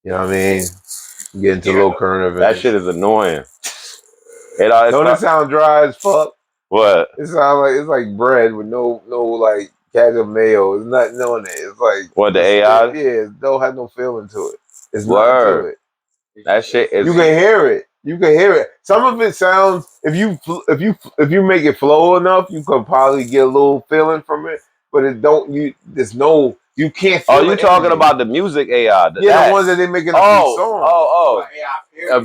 You know what I mean? Get into low current events. That shit is annoying. Don't it sound dry as fuck? What? It sounds like it's like bread with no like ketchup mayo. It's nothing on it. It's like what, the AI? It don't have no feeling to it. It's nothing to it. That shit is. You can hear it. You can hear it. Some of it sounds. If you make it flow enough, you could probably get a little feeling from it. But it don't. You can't. Feel you talking about the music AI? The ones that they making up these songs.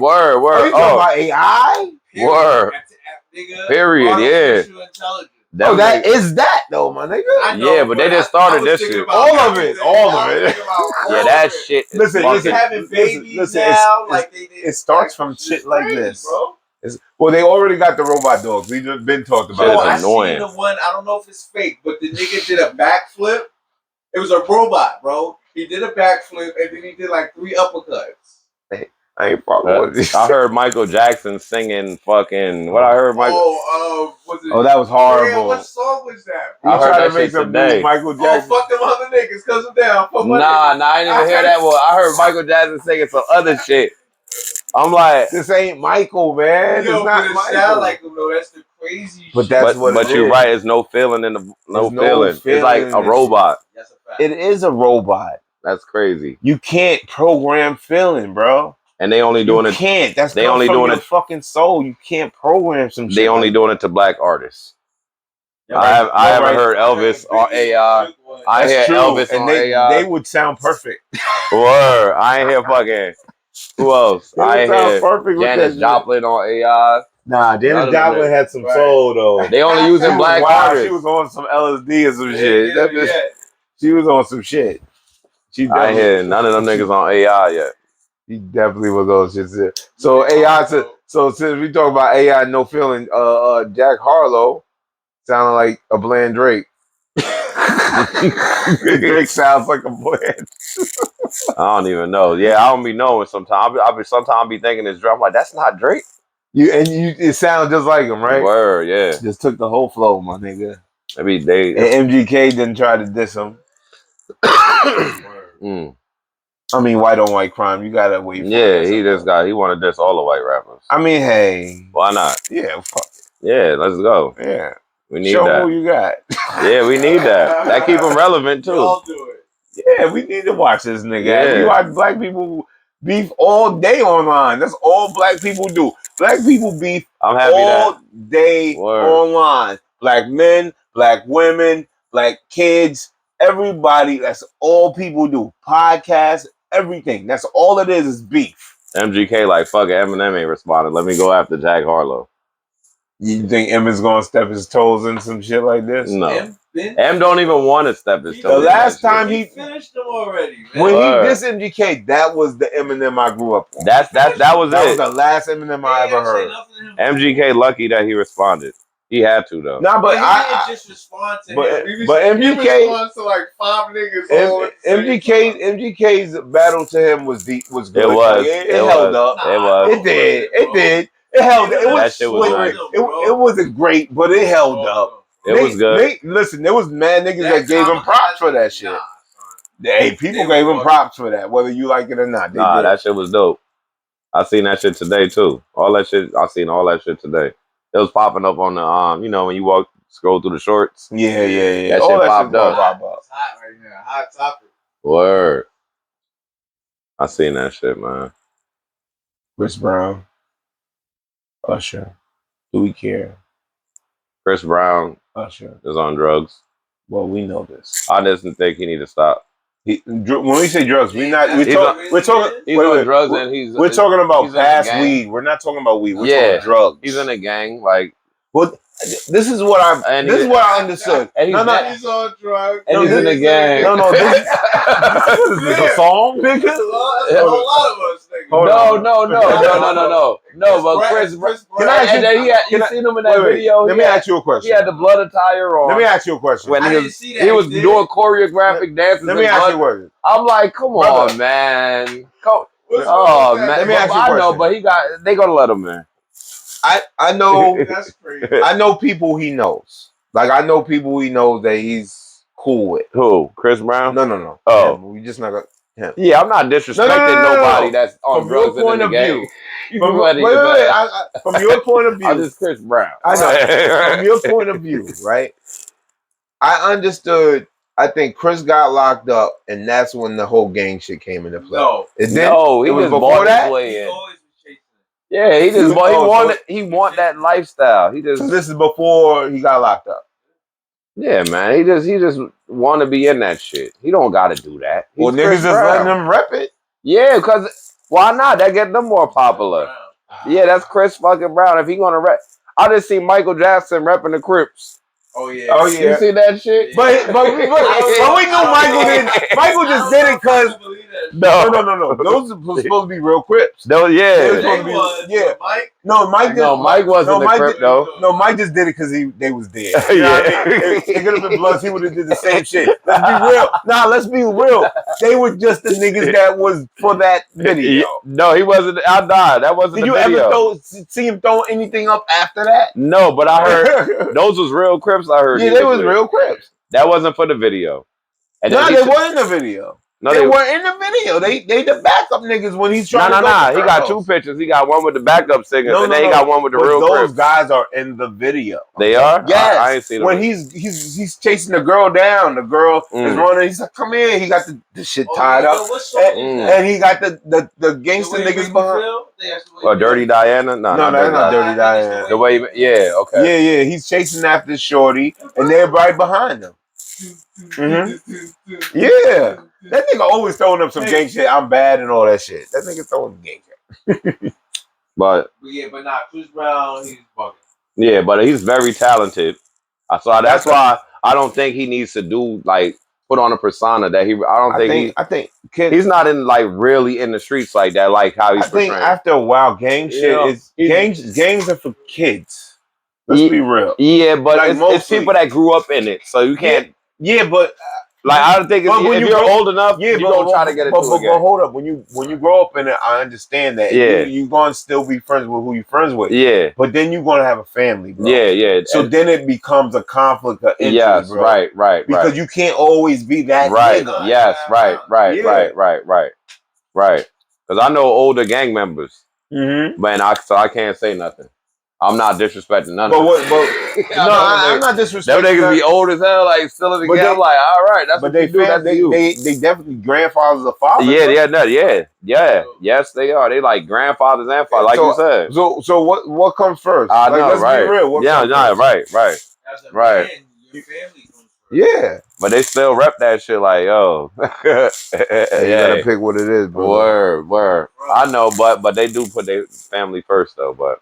Word. Are you talking about AI? Word. Period. Yeah. That is that though, my nigga. Yeah, but they just started this shit. All of it. Yeah, that shit. Listen, having babies now. It starts from shit like this. Well, they already got the robot dogs. We've been talking about it. I seen the one. I don't know if it's fake, but the nigga did a backflip. It was a robot, bro. He did a backflip and then he did like 3 uppercuts. Hey, I ain't following this. I heard Michael Jackson singing fucking. What I heard Michael. Was it? Oh, that was horrible. What song was that? I heard to make some new Michael Jackson. Oh, fuck them other niggas, cuz them down. Nah, I didn't even hear that one. I heard Michael Jackson singing some other shit. I'm like, this ain't Michael, man. Yo, it's not Michael. Sound like him though. That's the crazy shit. But you're right. It's no feeling in the feeling. It's like a robot. That's a fact. It is a robot. That's crazy. You can't program feeling, bro. And they only doing it. You can't. That's they only doing it. Fucking soul. You can't program some. They only doing it to black artists. I haven't heard Elvis on AI. I hear Elvis on AI. They would sound perfect. Word. I ain't hear fucking. Who else? I hear Janis Joplin on AI. Nah, Janis Joplin had some soul though. They only using black artists. She was on some LSD or some shit. She was on some shit. I ain't hear none of them niggas on AI yet. He definitely was on shit. So AI. So since we talk about AI, no feeling. Jack Harlow sounded like a bland Drake. Drake sounds like a bland. I don't even know. Yeah, I don't be knowing sometimes. Sometimes be thinking it's Drake. I'm like, that's not Drake. It sounds just like him, right? Word, yeah. Just took the whole flow, my nigga. Maybe they and MGK didn't try to diss him. I mean, white on white crime. You gotta wait. He wanted to diss all the white rappers. I mean, hey, why not? Yeah, fuck it. Yeah, let's go. Yeah, we need Show that. Who you got? Yeah, we need that. That keep them relevant too. Y'all do it. Yeah, we need to watch this nigga. Yeah. We watch black people beef all day online. That's all black people do. Black people beef all day online. Black men, black women, black kids, everybody. That's all people do. Podcasts, everything. That's all it is beef. MGK like, fuck it, Eminem ain't responding. Let me go after Jack Harlow. You think M is gonna step his toes in some shit like this? No. M don't even want to step his toes. The last time he finished them already. Man. When he dissed MGK, that was the Eminem I grew up on. That was That it. was the last Eminem I ever heard. MGK lucky that he responded. He had to though. Nah, but he didn't just respond to him. But MGK responds to like 5 niggas. MGK's battle to him was good. It was. It held up. It did. It held. It was it wasn't great, but it held up. It was good. Listen, there was mad niggas that gave him props for that shit. Hey, people gave him props for that, whether you like it or not. Nah, that shit was dope. I seen that shit today too. All that shit. I seen all that shit today. It was popping up on the you know, when you scroll through the shorts. Yeah. That shit popped up. It's hot right now. Hot topic. Word. I seen that shit, man. Chris Brown, Usher. Do we care? Chris Brown, Usher is on drugs. Well, we know this. I just think he need to stop. When we say drugs, we're talking. He's on drugs and we're talking about past weed. We're not talking about weed. We're talking drugs. He's in a gang. Like, well, this is what I understood. And he's on drugs. And he's in a gang. No, this is a song. A lot of us. No. But Chris Brown. Can I ask you? You seen him in that video? Let me ask you a question. He had the blood attire on. Let me ask you a question. When he was doing choreographic dances. Let me ask you a question. I'm like, come on, man. Oh man. Let me ask you a question. I know, but they gonna let him in. I know. That's crazy. I know people he knows. Like I know people he knows that he's cool with. Who? Chris Brown? No. Oh, we just not gonna. Him. Yeah, I'm not disrespecting nobody that's on drugs and in the game. From your point of view, I'm just Chris Brown. I know. From your point of view, right? I understood. I think Chris got locked up, and that's when the whole gang shit came into play. No, he was before that. Yeah, he just he want that lifestyle. So this is before he got locked up. Yeah, man. He just want to be in that shit. He don't got to do that. Well, niggas just letting them rep it. Yeah, because why not? That get them more popular. Yeah, that's Chris fucking Brown. If he gonna rep, I just see Michael Jackson repping the Crips. Oh yeah. You see that shit? But we knew Michael didn't. Michael just did it because no. Those are supposed to be real Crips. No, yeah. Mike. No, Mike wasn't a Crip though. No, Mike just did it because they was dead. Yeah. They could have been Bloods. He would have did the same shit. Let's be real. Let's be real. They were just the niggas that was for that video. No, he wasn't. I died. That wasn't. Did you ever see him throw anything up after that? No, but I heard those was real Crips. I heard. Yeah, they was real Crips. That wasn't for the video. And no, they weren't in the video. No, they weren't in the video. They the backup niggas when he's trying to go. He got two pictures. He got one with the backup singers, and then he got one with the real Those Crips. guys are in the video. They are? Yes. I ain't seen them. When he's chasing the girl down, the girl is running. He's like, "Come here!" He got the shit tied up, and he got the gangster niggas behind. Dirty Diana? No, that's not Dirty Diana. The way, okay. Yeah. He's chasing after Shorty, and they're right behind him. Yeah. That nigga always throwing up some gang shit. I'm bad and all that shit. That nigga throwing gang shit. But not Chris Brown. He's bugging. Yeah, but he's very talented. So that's why I don't think he needs to do put on a persona that I think he's not in really in the streets like that. Like how he's. I think after a while, gang shit gangs are for kids. Let's be real. Yeah, but it's people that grew up in it, so you can't. Yeah, but. I don't think if you're old enough, you don't try to get it. But hold up, when you grow up in it, I understand that. Yeah, you're gonna still be friends with who you're friends with. Yeah, but then you're gonna have a family, bro. Yeah. So then it becomes a conflict of interest. Yes, bro. Right. Because you can't always be that. Right. Nigga. Yes. Right. Because I know older gang members, man. I can't say nothing. I'm not disrespecting none of them. I'm not disrespecting. Them niggas be old as hell, still in the game. I'm like, all right, that's what they do. They definitely grandfathers or fathers. Yes, they are. They like grandfathers and fathers, like you said. So what comes first? I know, let's right? Be real. Right. Your family comes first. Yeah, but they still rep that shit yo. You gotta pick what it is, bro. Word. I know, but they do put their family first though, but.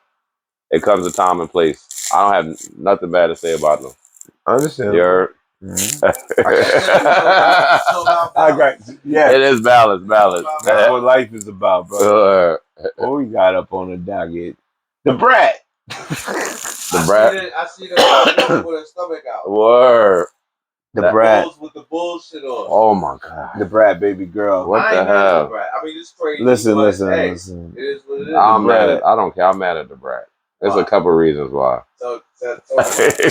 it comes a time and place. I don't have nothing bad to say about them. I understand. You're. I got yeah. It is balance. That's what life is about, bro. What we got up on the docket? The brat. The brat. I see the with her stomach out. Word. The brat with the bullshit on. Oh my god. The brat, baby girl. What the hell? I mean, it's crazy. Listen. It is what it is. I'm mad at. I don't care. I'm mad at the brat. There's a couple reasons why.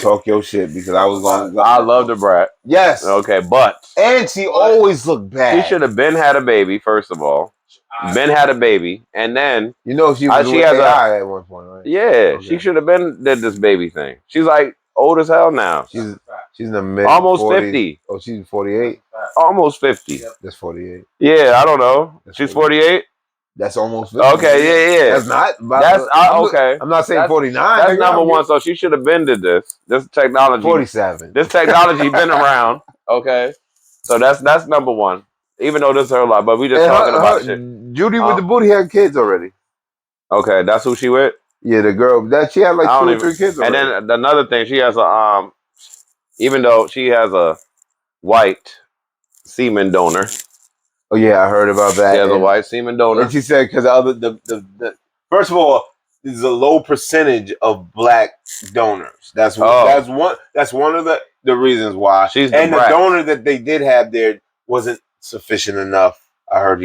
Talk your shit because I was going. I love the brat. Yes. Okay, but and she always looked bad. She should have been had a baby first of all. Ben had a baby, and then she was she has AI at one point, right? Yeah, okay. She should have been did this baby thing. She's like old as hell now. She's in the mid almost 40s. 50. Oh, she's 48. Almost 50. Yep. That's 48. Yeah, I don't know. She's 48. That's almost 50. Okay, yeah. That's not. That's okay. I'm not saying 49. That's number one. So she should have been did this. This technology. 47. This technology been around. Okay, so that's number one. Even though this is her life, but we just talking about shit. Judy with the booty had kids already. Okay, that's who she with. Yeah, the girl that she had like 2 or 3 kids already. And then another thing, she has a even though she has a white semen donor. Oh yeah, I heard about that. She has a white semen donor. And she said because the first of all, there's a low percentage of black donors. That's one of the reasons why. She's the donor that they did have there wasn't sufficient enough. I heard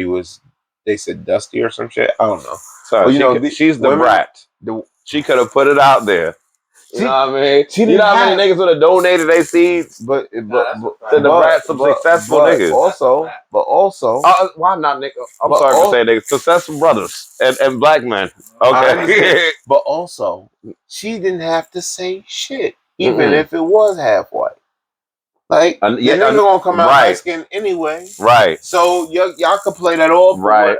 they said dusty or some shit. I don't know. So she's the brat. She could have put it out there. You know what I mean? You know how many niggas would have donated their seeds? But to the brat, some successful niggas. But also, why not, nigga? I'm sorry for saying niggas. Successful brothers and black men. Okay. But also, she didn't have to say shit, even if it was half white. Like, you're gonna come out light skin anyway. Right. So y'all can play that off. Right.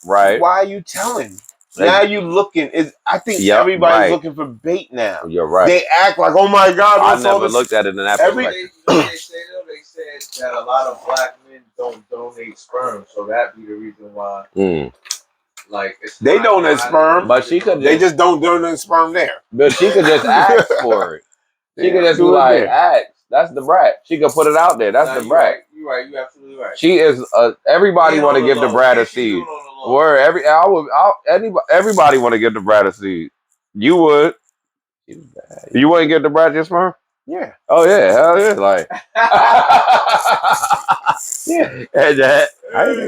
Right. Why are you telling? Now you looking. I think everybody's looking for bait now. You're right. They act like, oh my God. I never looked at it in that perspective. They said that a lot of black men don't donate sperm, so that be the reason why. Like they donate sperm, but she could. They just don't donate sperm there. But she could just ask for it. She could just be like, ask. That's the brat. She could put it out there. That's the brat. You're right. You're absolutely right. She is. Everybody want to give the brat a seed. Word. Everybody want to give the brat a seed. You would. You wouldn't give the brat your sperm? Yeah. Oh yeah. Hell yeah. Like. Yeah. And that.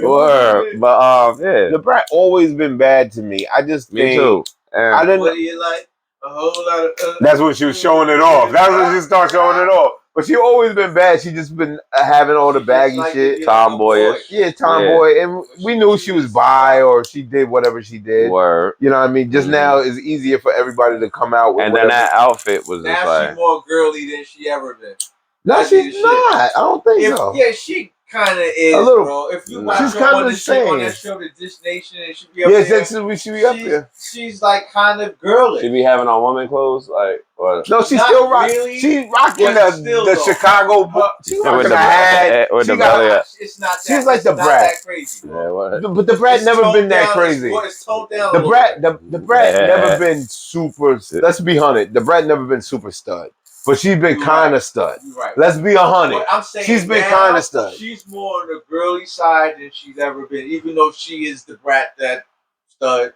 Word. But yeah. The brat always been bad to me. I just think. Me too. I didn't. What do you like? A whole lot of. That's when she was showing it off. That's when she started showing it off. But she always been bad. She just been having all the baggy shit. Tomboyish. Yeah, tomboy. And we knew she was bi or she did whatever she did. Word. You know what I mean? Just now it's easier for everybody to come out with and whatever. Then that outfit was now just like. She's more girly than she ever been. No, she's not. I don't think so. Yeah, she kind of is, a little, bro. If you watch she's her kind on of the show, on that show, the Dish Nation, and she be up there. She be up there. She's like kind of girly. She be having on woman clothes, like what? No, she's still rocking. Really, she's rocking the Chicago. She's rocking the hat. With the belly up. It's not. She's like the brat. Crazy, yeah, but the brat never been that crazy. It's toned down. The brat never been super. Let's be honest. The brat never been super stud. But she's been kind of stud. Right. Let's be 100. I'm saying she's been kind of stud. She's more on the girly side than she's ever been. Even though she is the brat that stud.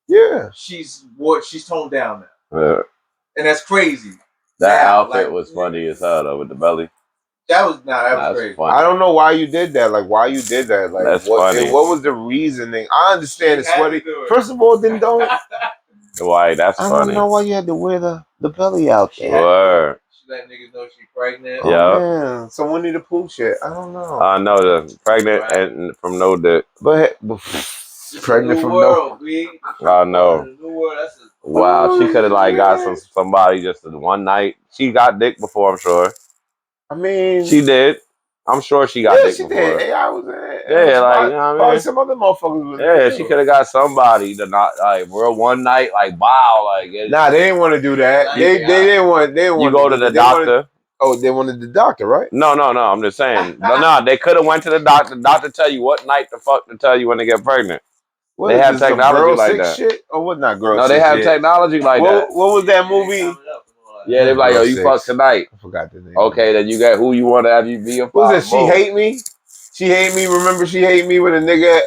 Yeah. She's toned down now. Yeah. And that's crazy. That outfit was funny as hell though with the belly. That was crazy. Funny. I don't know why you did that. Like why you did that. Like that's funny. What was the reasoning? I understand it's sweaty. First of all, then don't. Why? That's funny. I don't know why you had to wear the belly out there. Sure. She let niggas know she's pregnant. Yeah. Man, some Winnie the Pooh shit. I don't know. I know the pregnant and from no dick. But pregnant from world, no. I know. Wow, she could have like got somebody just one night. She got dick before, I'm sure. I mean, she did. I'm sure she got dick before. Did. Hey, I was like, you know what I mean? Some other motherfuckers. Yeah, she could have got somebody to not like real one night, like wow, like. Nah, they didn't want to do that. They didn't want. They didn't want. You go to the doctor. They wanted the doctor, right? No. I'm just saying. No, they could have went to the doctor. The doctor tell you what night the fuck to tell you when to get pregnant. What They is have this, some technology girl like sick that. shit? Or what? Not girl No, sick they have shit. technology like that. What was that movie? Yeah, they be like, yo, Girl you Six. fuck tonight. I forgot the name. Okay, then you got who you want to have you be your Was father. it She Hate Me? She Hate Me. Remember She Hate Me when a nigga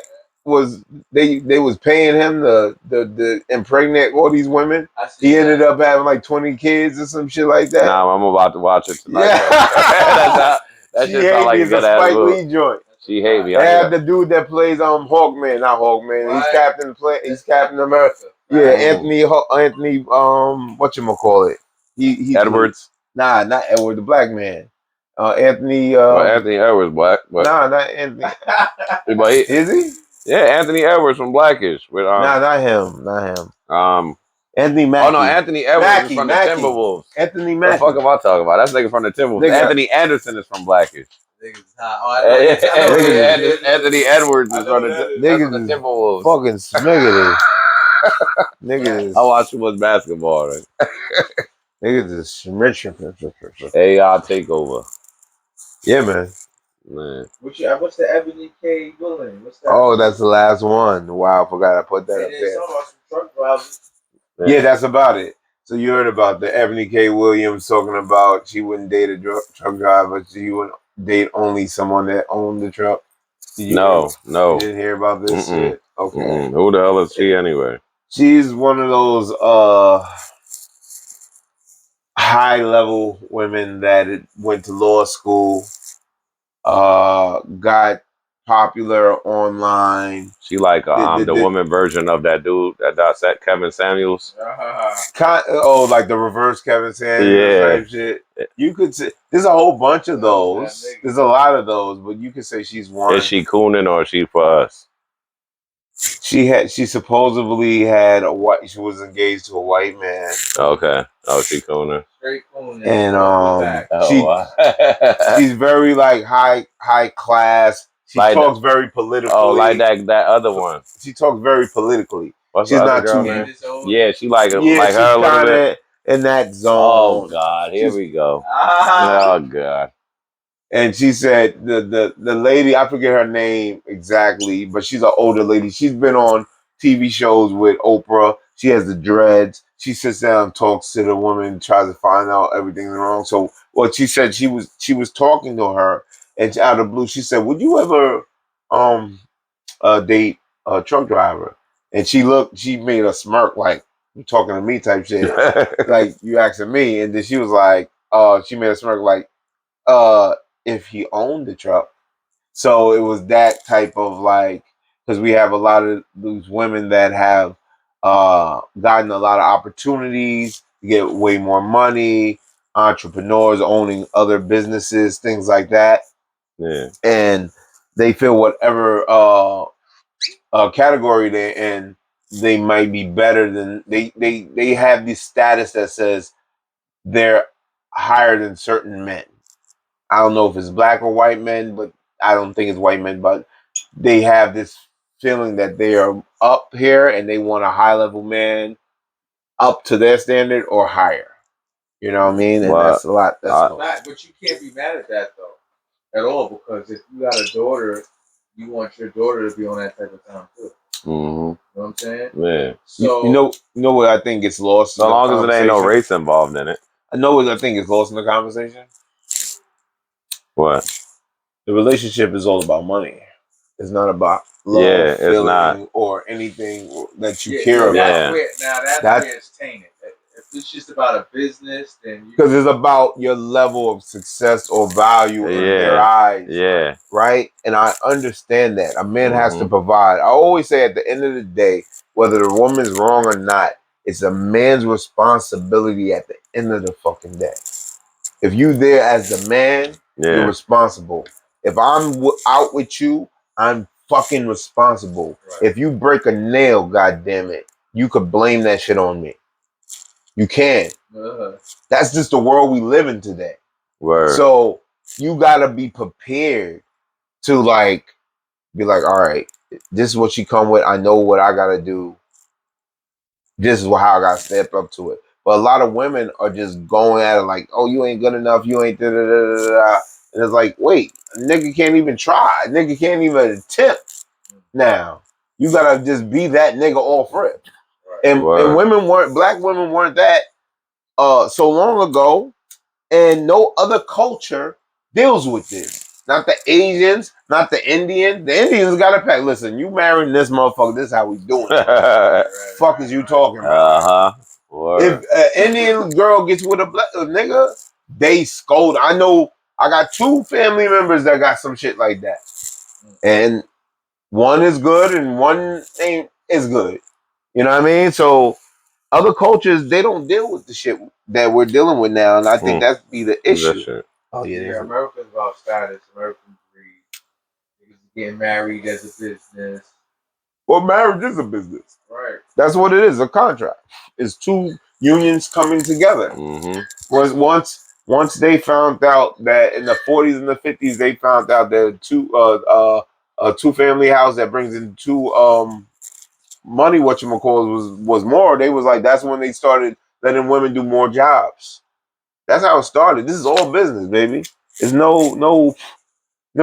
was they was paying him the impregnate all these women. He ended up having like 20 kids or some shit like that. Nah, I'm about to watch it tonight. Yeah. That She shit Hate sound like Me a is a good ass Spike book. Lee joint. She Hate Me. They had the dude that plays Hawkman, not Hawkman. He's He's Captain America. Yeah, Anthony whatchamacallit. He Edwards. Nah, not Edward, the black man. Anthony Anthony Edwards black, but nah, not Anthony. but Is he? Yeah, Anthony Edwards from Blackish. With Nah, not him. Anthony Mackie. Oh no, Anthony Edwards is from the Timberwolves. Anthony What Mackie. the fuck am I talking about? That's nigga from the Timberwolves. Nigga. Anthony Anderson is from Blackish. Anthony Edwards is from the Timberwolves. Fucking smiggity. Niggas. I watch too much basketball, right? Niggas is rich. AI takeover. Yeah, man. What's the Ebony K. Willing? What's that? Oh, that's the last one. Wow, I forgot I put that up there. Some truck drivers. Yeah, that's about it. So you heard about the Ebony K. Williams talking about she wouldn't date a truck driver. She would date only someone that owned the truck. No. You didn't hear about this shit? Okay. Who the hell is she anyway? She's one of those high level women that went to law school, got popular online. She like the woman version of that dude that Kevin Samuels. Like the reverse Kevin Samuels type shit. You could say there's a whole bunch of those. There's a lot of those, but you could say she's one. Is she cooning or is she for us? She supposedly had she was engaged to a white man. Okay. Oh, she cooning. Straight cooning. And she's very like high class. She like talks very politically. Oh, like that other one. She talks very politically. What's she's not girl, too man? Yeah, she like her a little bit in that zone. Oh God, here we go. Oh God. And she said the lady, I forget her name exactly, but she's an older lady. She's been on TV shows with Oprah. She has the dreads. She sits down and talks to the woman, tries to find out everything's wrong. So what she said, she was talking to her, and out of the blue, she said, "Would you ever date a truck driver?" And she made a smirk like, "You talking to me?" type shit. Like, you asking me. And then she was like, she made a smirk like, if he owned the truck. So it was that type of like, because we have a lot of these women that have gotten a lot of opportunities to get way more money, entrepreneurs owning other businesses, things like that. Yeah. And they feel whatever category they're in, they might be better than they have this status that says they're higher than certain men. I don't know if it's black or white men, but I don't think it's white men, but they have this feeling that they are up here and they want a high level man up to their standard or higher. You know what I mean? And that's a lot. But you can't be mad at that though, at all, because if you got a daughter, you want your daughter to be on that type of time too. Mm-hmm. You know what I'm saying? Yeah. So you know what I think gets lost. So long as there ain't no race involved in it. I know what I think is lost in the conversation. What? The relationship is all about money. It's not about love, feeling, or anything that you care about. That's where it's tainted. If it's just about a business, then because it's about your level of success or value in their eyes. Yeah. Right? And I understand that. A man has to provide. I always say at the end of the day, whether the woman's wrong or not, it's a man's responsibility at the end of the fucking day. If you there as the man, you're responsible. If I'm out with you, I'm fucking responsible. Right. If you break a nail, goddamn it, you could blame that shit on me. You can. That's just the world we live in today. Word. So you gotta be prepared to be like, all right, this is what she come with. I know what I gotta do. This is how I gotta step up to it. But a lot of women are just going at it like, oh, you ain't good enough. You ain't da-da-da-da-da. And it's like, wait, a nigga can't even try. A nigga can't even attempt now. You gotta just be that nigga off rip. Right. And black women weren't that so long ago, and no other culture deals with this. Not the Asians, not the Indians. The Indians got a pack. Listen, you marrying this motherfucker, this is how we doing it. Fuck is you talking about? If an Indian girl gets with a nigga, they scold. I know I got 2 family members that got some shit like that. And one is good and one ain't as good. You know what I mean? So other cultures, they don't deal with the shit that we're dealing with now, and I think that's be the issue. Oh yeah, America's about status, American greed. Niggas getting married as a business. Well, marriage is a business. Right. That's what it is, a contract. It's 2 unions coming together. Once they found out that in the 40s and the 50s, they found out that a 2-family house that brings in 2 money, whatchamacallit, was more. They was like, that's when they started letting women do more jobs. That's how it started. This is all business, baby. There's no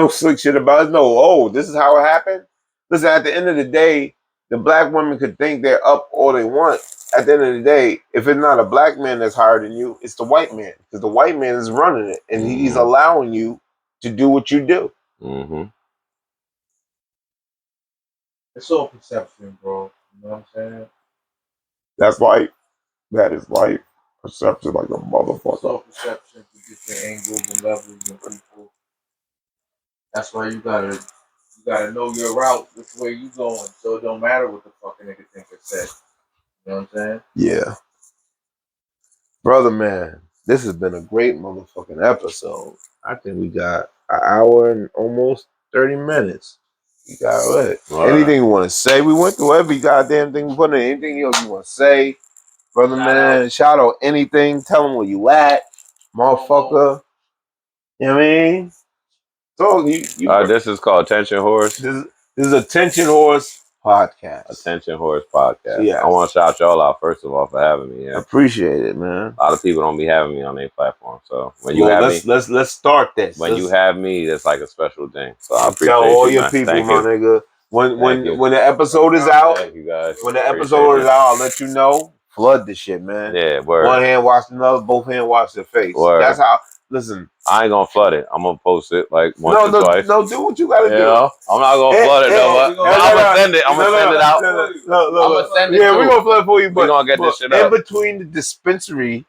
slick shit about it. No, this is how it happened. Listen, at the end of the day, the black women could think they're up all they want. At the end of the day, if it's not a black man that's higher than you, it's the white man. Because the white man is running it, and he's allowing you to do what you do. It's all perception, bro. You know what I'm saying? That's life. That is life. Perception like a motherfucker. It's all perception to different angles and levels and people. That's why you gotta know your route, which way you going, so it don't matter what the fucking nigga think or say. You know what I'm saying? Yeah. Brother, man, this has been a great motherfucking episode. I think we got an hour and almost 30 minutes. You got it. Anything you want to say? We went through every goddamn thing we put in. Anything else you want to say? Brother, man, shout out anything. Tell them where you at, motherfucker. You know what I mean? So this is called Attention Horse. This is Attention Horse Podcast. Attention Horse Podcast. Yeah. I want to shout y'all out first of all for having me. Yeah. Appreciate it, man. A lot of people don't be having me on their platform, so when you let's start this. When you have me, that's like a special thing. So I appreciate tell all you, your people, Thank my nigga. When the episode is out, thank you guys. When the episode is out, I'll let you know. Flood the shit, man. Yeah, word. One hand wash another, both hands wash their face. Word. That's how. Listen, I ain't gonna flood it. I'm gonna post it like once or twice. No, do what you gotta do. I'm not gonna flood it though. But I'm gonna send it. I'm gonna send it out. I'm gonna send it. Yeah, we're gonna flood for you. But we're gonna get this shit in up. between the dispensary,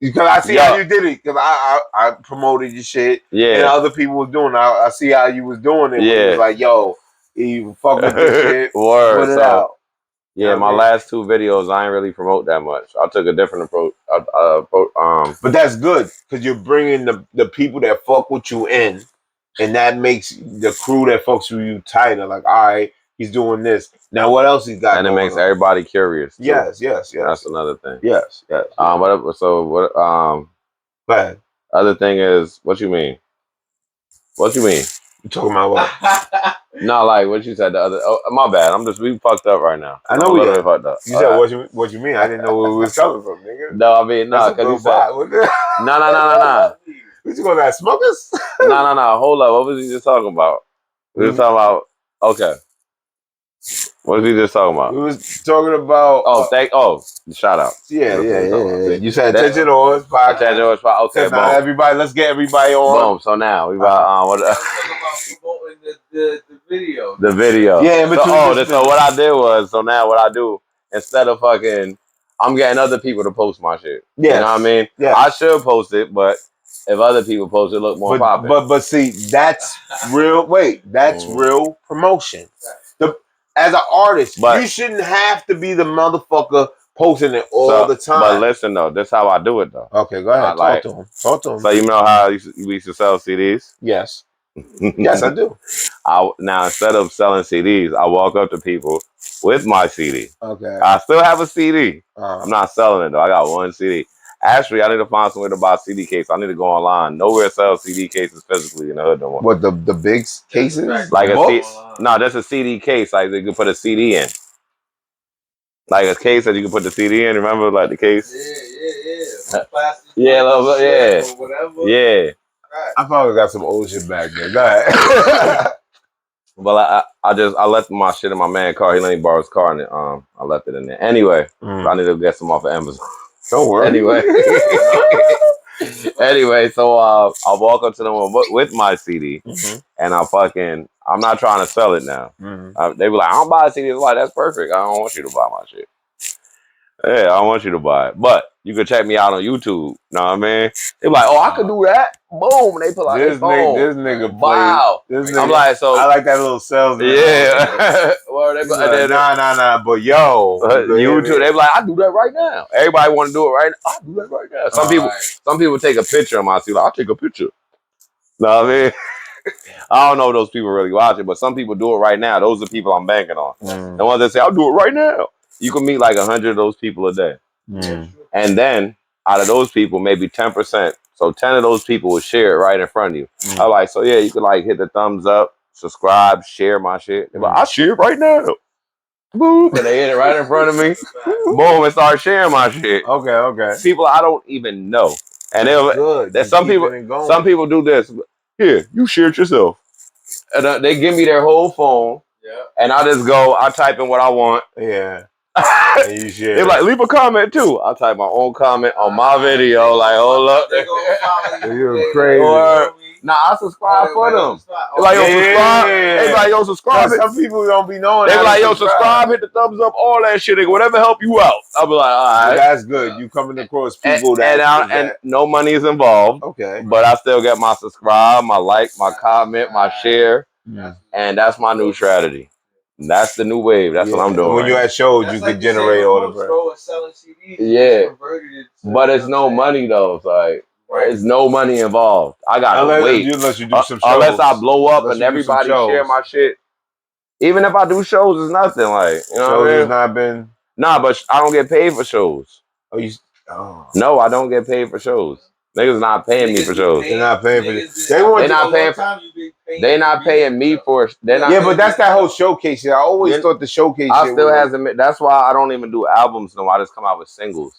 because I see how you did it. Because I promoted your shit. Yeah. And other people was doing it. I see how you was doing it. Yeah. It was like, yo, you fuck with this shit. Word. Put it out. Yeah, my last 2 videos, I ain't really promote that much. I took a different approach. But that's good because you're bringing the people that fuck with you in, and that makes the crew that fucks with you tighter. Like, all right, he's doing this. Now, what else he got? And it makes everybody curious. Too. Yes. That's another thing. Yes. What? Go ahead. Other thing is, what you mean? What you mean? You talking about what? No, like what you said. The other. Oh, my bad. We fucked up right now. I know we are. Fucked up. You said what you mean? I didn't know where we was coming from, nigga. No, I mean no, because you said no. What you going to smokers? No. Hold up. What was he just talking about? We was talking about. Okay. What was he just talking about? We was talking about. Shout out. Yeah. You said Attention Horse Podcast. Attention Horse Podcast. Okay, boom. Everybody, let's get everybody on. Boom. So now we got what? Promoting the video. The video. Yeah. In between so what I did was now what I do instead of fucking, I'm getting other people to post my shit. Yes. You know what I mean? Yeah. I should post it, but if other people post it, look more popular. But see, that's real. Wait, that's real promotion. As an artist, you shouldn't have to be the motherfucker posting it all the time. But listen though, this is how I do it though. Okay, go ahead. Talk to him. So you know how we used to sell CDs? Yes. Yes, I do. Now instead of selling CDs, I walk up to people with my CD. Okay. I still have a CD. I'm not selling it though. I got one CD. Actually, I need to find somewhere to buy a CD case. I need to go online. Nowhere sells CD cases physically in the hood no more. What, the big cases? Like that's a CD case. Like they could put a CD in. Like a case that you can put the CD in. Remember, like the case? Yeah. Plastic. Yeah, whatever. Yeah. I probably got some old shit back there. Go ahead. Well, I left my shit in my man's car. He let me borrow his car, and I left it in there. Anyway, I need to get some off of Amazon. Don't worry. Anyway, so I walk up to them with my CD, and I'm not trying to sell it now. They be like, I don't buy CDs. I'm like, that's perfect. I don't want you to buy my shit. Yeah, I don't want you to buy it. But you can check me out on YouTube. Know what I mean? They be like, oh, I could do that. Boom. They pull out their phone. This nigga wow. This nigga, I'm like, so. I like that little salesman. Yeah. Well, they like, nah. But yo. YouTube, they be like, I do that right now. Everybody want to do it right now. I do that right now. Some people take a picture of my CD. Like, I'll take a picture. Know what I mean? I don't know if those people really watch it, but some people do it right now. Those are the people I'm banking on. The ones that say, I'll do it right now. You can meet like 100 of those people a day. And then out of those people, maybe 10%. So 10 of those people will share it right in front of you. I'm like, so yeah, you can like hit the thumbs up, subscribe, share my shit. They're like, I'll share it right now. Boom. And they hit it right in front of me. Boom, and start sharing my shit. Okay. People I don't even know. And some people do this. Here, you share it yourself. And they give me their whole phone. Yeah. And I just I type in what I want. Yeah. And you share. They're like, leave a comment too. I type my own comment on my video. Like, hold up. You're crazy. I subscribe for them. They're like, yo, subscribe. They like, yo, subscribe. Some people don't be knowing. They be like, yo, subscribe, hit the thumbs up, all that shit. Whatever help you out. I'll be like, all right. That's good. You coming across people and no money is involved. Okay. But I still get my subscribe, my like, my comment, my share. And that's my new strategy. That's the new wave. That's what I'm doing. When you're at shows, you can generate all the Yeah. But it's no money though. It's like there's no money involved. I gotta wait. Unless you do some shows. Unless I blow up and everybody share my shit. Even if I do shows, it's nothing. Like, you know what I mean? Not been. Nah, but I don't get paid for shows. No, I don't get paid for shows. Niggas not paying me for shows. They're not paying for it. They not paying me for. But that's that whole showcase shit. I always thought the showcase. I still hasn't. That's why I don't even do albums no. I just come out with singles.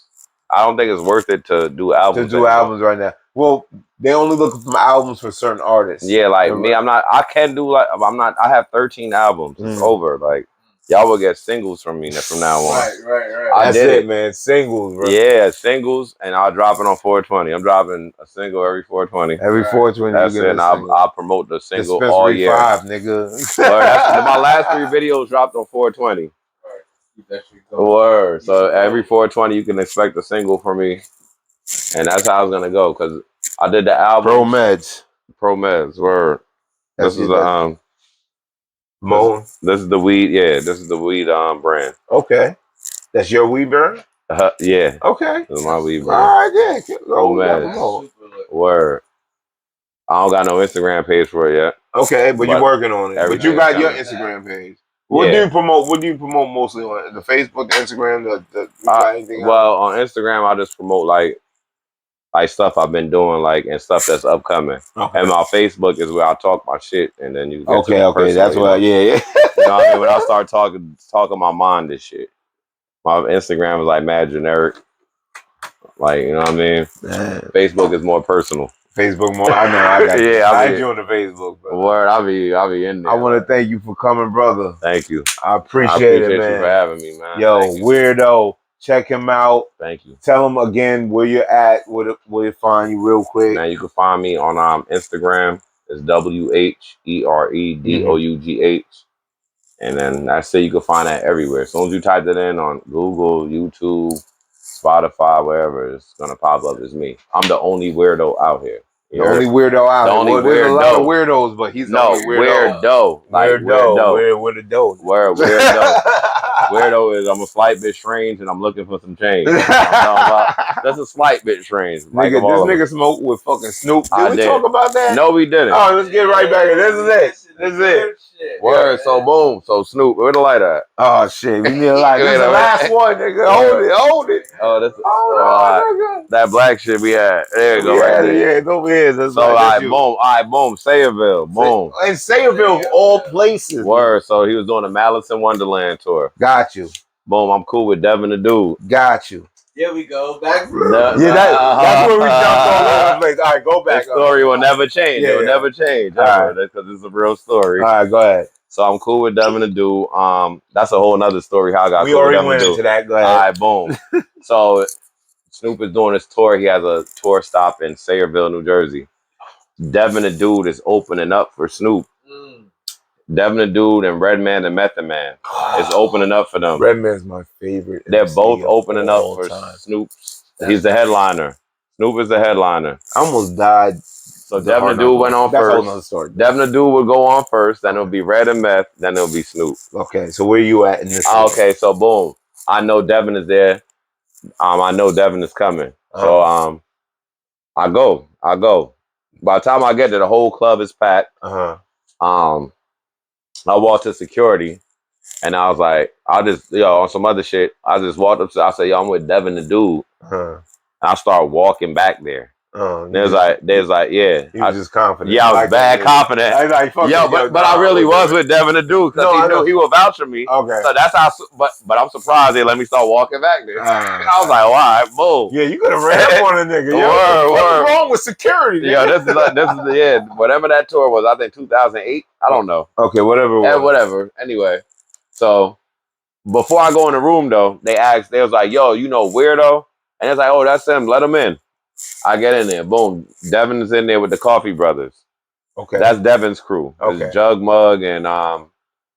I don't think it's worth it to do albums. Albums right now. Well, they only looking for albums for certain artists. Yeah, like me, I'm not. I can do like I'm not. I have 13 albums. It's over. Like. Y'all will get singles from me from now on. Right. That's it, man. Singles, bro. Yeah, singles, and I'll drop it on 420. I'm dropping a single every 420. Every 420. That's it. And I'll promote the single all year. 5, nigga. My last 3 videos dropped on 420. Word. So every 420, you can expect a single from me, and that's how it's gonna go. Cause I did the album. Pro Meds. Word. This is This is the weed. Yeah, this is the weed brand. Okay, that's your weed brand. Yeah. Okay, this is my weed brand. All right, yeah. Pro Meds. Word. I don't got no Instagram page for it yet. Okay, but you're working on it. But you got your Instagram page. What do you promote? What do you promote mostly on the Facebook, the Instagram, anything else? Well, on Instagram, I just promote like stuff I've been doing, like, and stuff that's upcoming. Okay. And my Facebook is where I talk my shit, and then you get okay, that's what. Yeah. You know what I mean? When I start talking my mind and shit. My Instagram is like mad generic, like, you know what I mean. Facebook is more personal. Facebook more. I know. I got yeah, I enjoy the Facebook. Brother. Word, I'll be in there. I want to thank you for coming, brother. Thank you. I appreciate it, man. You for having me, man. Yo, Wheredough. Check him out. Thank you. Tell him again where you're at, where you find you real quick. Now you can find me on Instagram. It's WHEREDOUGH. And then that's it. You can find that everywhere. As soon as you type it in on Google, YouTube, Spotify, wherever, it's gonna pop up as me. I'm the only weirdo out here. The only weirdo out here. There's a lot of weirdos, but he's the only weirdo. Weirdo. Like weirdo. Where the dough? Weirdo. Weirdo is I'm a slight bit strange and I'm looking for some change. You know what I'm talking about? That's a slight bit strange. Like this nigga smoked with fucking Snoop. Did we talk about that? No, we didn't. Oh, let's get right back. This is it. Word. So boom. So Snoop, where the light at? Oh shit, we need a light. This is the last one, nigga. Hold it. Oh, that's that black shit we had. There you go. Yeah, it's over here. So boom. Sayreville, boom. In Sayreville, of all places. Word. So he was doing a Malice in Wonderland tour. Got you. Boom. I'm cool with Devin the Dude. Got you. Here we go. Back. That's where we jumped all over the place. All right, go back. The story will never change. It will never change. Because it's a real story. All right, go ahead. So I'm cool with Devin the Dude. That's a whole nother story how I got We cool with already Devin went the into Dude. that. Go All ahead. right, boom. So Snoop is doing his tour. He has a tour stop in Sayreville, New Jersey. Devin the Dude is opening up for Snoop. Devin the Dude and Redman and Method Man is opening up for them. Redman's my favorite. They're MC both of opening up all for time. Snoop. He's the headliner. Snoop is the headliner. I almost died. So Devin the Dude went on That's first. another story. Devin the Dude would go on first, then it'll be Red and Meth, then it'll be Snoop. Okay, so where you at in this? Okay, so boom. I know Devin is there. I know Devin is coming. So I go. By the time I get there, the whole club is packed. I walked to security and I was like, on some other shit, I just walked up to, I said, yo, I'm with Devin the Dude. And I start walking back there. There's like, yeah. He was just confident. Yeah, I was bad confident. I was like, fuck yo, but I really was with Devin the Dude because he knew he would vouch for me. Okay. So that's how, but I'm surprised they let me start walking back there. I was like, all right, boom. Yeah, you could have ran up on a nigga. What's wrong with security? Yo, this is whatever that tour was, I think 2008. I don't know. Okay, whatever it was. Whatever. Anyway, so before I go in the room though, they was like, yo, you know Wheredough? And it's like, oh, that's him, let him in. I get in there, boom. Devin is in there with the Coffee Brothers. Okay. That's Devin's crew. Okay. It's Jug Mug and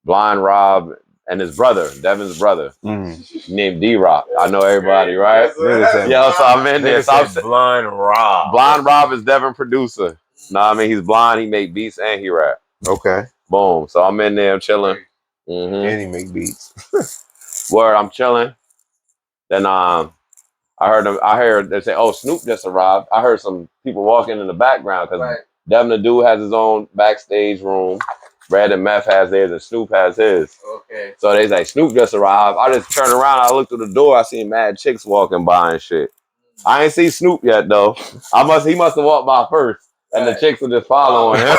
Blind Rob and his brother, Devin's brother, named D-Rock. I know everybody, right? Yeah, so I'm in there. So I'm Blind Rob. Blind Rob is Devin producer. Know what I mean? He's blind, he make beats and he rap. Okay. Boom. So I'm in there, I'm chilling. And he make beats. Word, I'm chilling. Then I heard they say, oh, Snoop just arrived. I heard some people walking in the background because Devin the Dude has his own backstage room. Red and Meth has theirs and Snoop has his. Okay. So they say, Snoop just arrived. I just turned around, I looked through the door, I seen mad chicks walking by and shit. I ain't see Snoop yet though. He must have walked by first. And the chicks were just following him.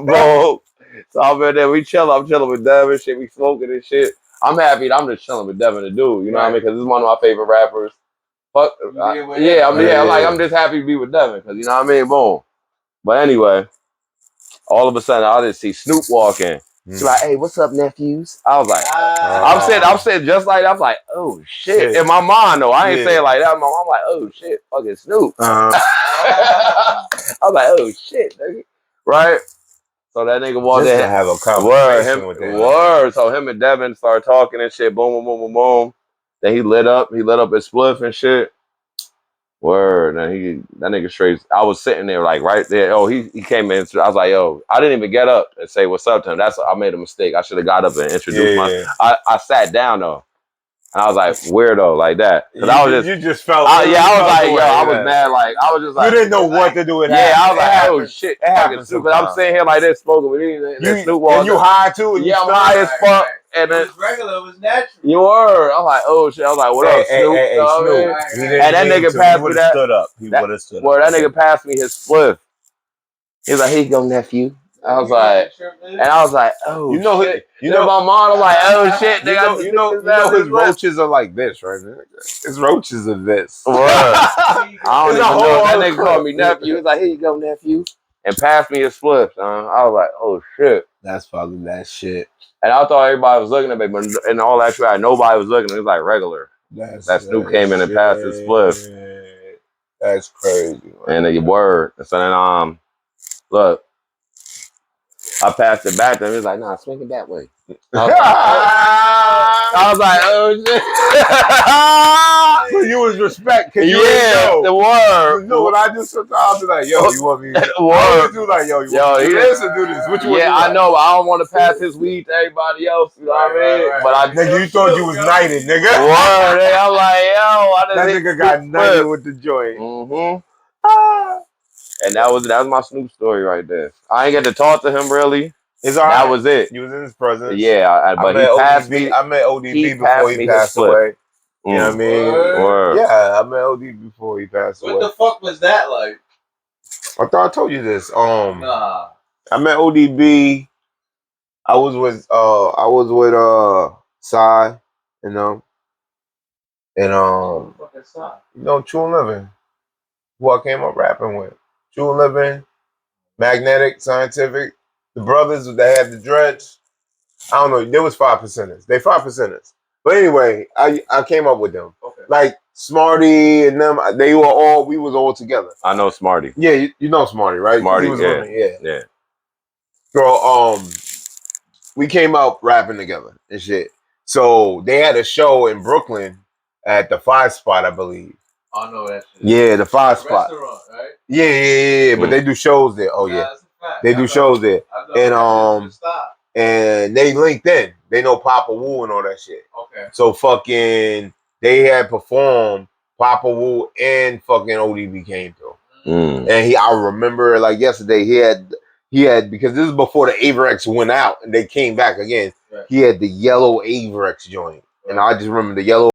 Bro. So I'm in there, I'm chilling with Devin, shit, we smoking and shit. I'm happy I'm just chilling with Devin the Dude, you know what I mean? Because this is one of my favorite rappers. Fuck, I'm just happy to be with Devin, because you know what I mean? Boom. But anyway, all of a sudden I just see Snoop walking. She's like, hey, what's up, nephews? I was like, I'm saying just like that. I'm like, oh shit. In my mind though, I ain't saying like that. I'm like, oh shit, fucking Snoop. I was like, oh shit, nigga. Right? So that nigga walked in. Just to have a conversation with him. Word. So him and Devin started talking and shit. Boom, boom, boom, boom, boom. Then he lit up his spliff and shit. Word. And that nigga straight. I was sitting there like right there. Oh, he came in. I was like, yo, I didn't even get up and say what's up to him. I made a mistake. I should have got up and introduced myself. I sat down though. And I was like, Weirdo, like that. Because you just felt. I was like, yo, I was mad. Like, I was just like. You didn't know what to do with it. Yeah, I was like, oh shit. It happens. But I'm sitting here like this, smoking with him. And you high too? Yeah, I'm high as fuck. And then, it was regular, it was natural. You were. I'm like, oh shit. I was like, what up, Snoop? Snoop. And that nigga passed me that. Stood up. He would have stood up. Well, that nigga passed me his spliff. He was like, here you go, nephew. I was like, oh, you know, shit. You know my mom. I'm like, oh shit, nigga. You know his roaches are like this, right? His roaches are this. I don't even know. That nigga called me nephew. He was like, here you go, nephew, and passed me his spliff. I was like, oh shit. That's probably that shit. And I thought everybody was looking at me, but in all actuality, nobody was looking. It was like regular. That Snoop came in and passed his spliff. That's crazy. Man. And the word. So then, look. I passed it back to him. He was like, nah, swing it that way. I was like, oh shit. You was respect. The word. You know what I do sometimes? I'll be like, yo, you want me? I do like, yo, you want me to do this or do this? Which one? Yeah, I know. I don't want to pass his weed to everybody else. You know what I mean? But nigga, you thought you was knighted, nigga. Word. I'm like, yo. That nigga got knighted with the joint. And that was my Snoop story right there. I ain't get to talk to him really. It's all right. That was it. You was in his presence. Yeah, but he passed me. I met ODB before he passed away. You know what I mean? Word. Yeah, I met ODB before he passed away. What the fuck was that like? I thought I told you this. Nah. I met ODB. I was with Psy, you know. And you know, True Living, who I came up rapping with. True Living, Magnetic, Scientific, the brothers that had the dreads. I don't know. There was 5%ers. They 5%ers. But anyway, I came up with them. Okay. Like Smarty and them, we was all together. I know Smarty. Yeah, you know Smarty, right? Smarty, He was yeah. yeah. So we came out rapping together and shit. So they had a show in Brooklyn at the 5 Spot, I believe. I know that shit. Yeah, the 5 Spot. Restaurant, right? Yeah. But they do shows there. Oh yeah. That's a fact. They do shows there. And they linked in. They know Papa Wu and all that shit. Okay. So fucking they had performed Papa Wu and fucking ODB came through. And I remember like yesterday he had because this is before the Averex went out and they came back again. Right. He had the yellow Averex joint. Right. And I just remember the yellow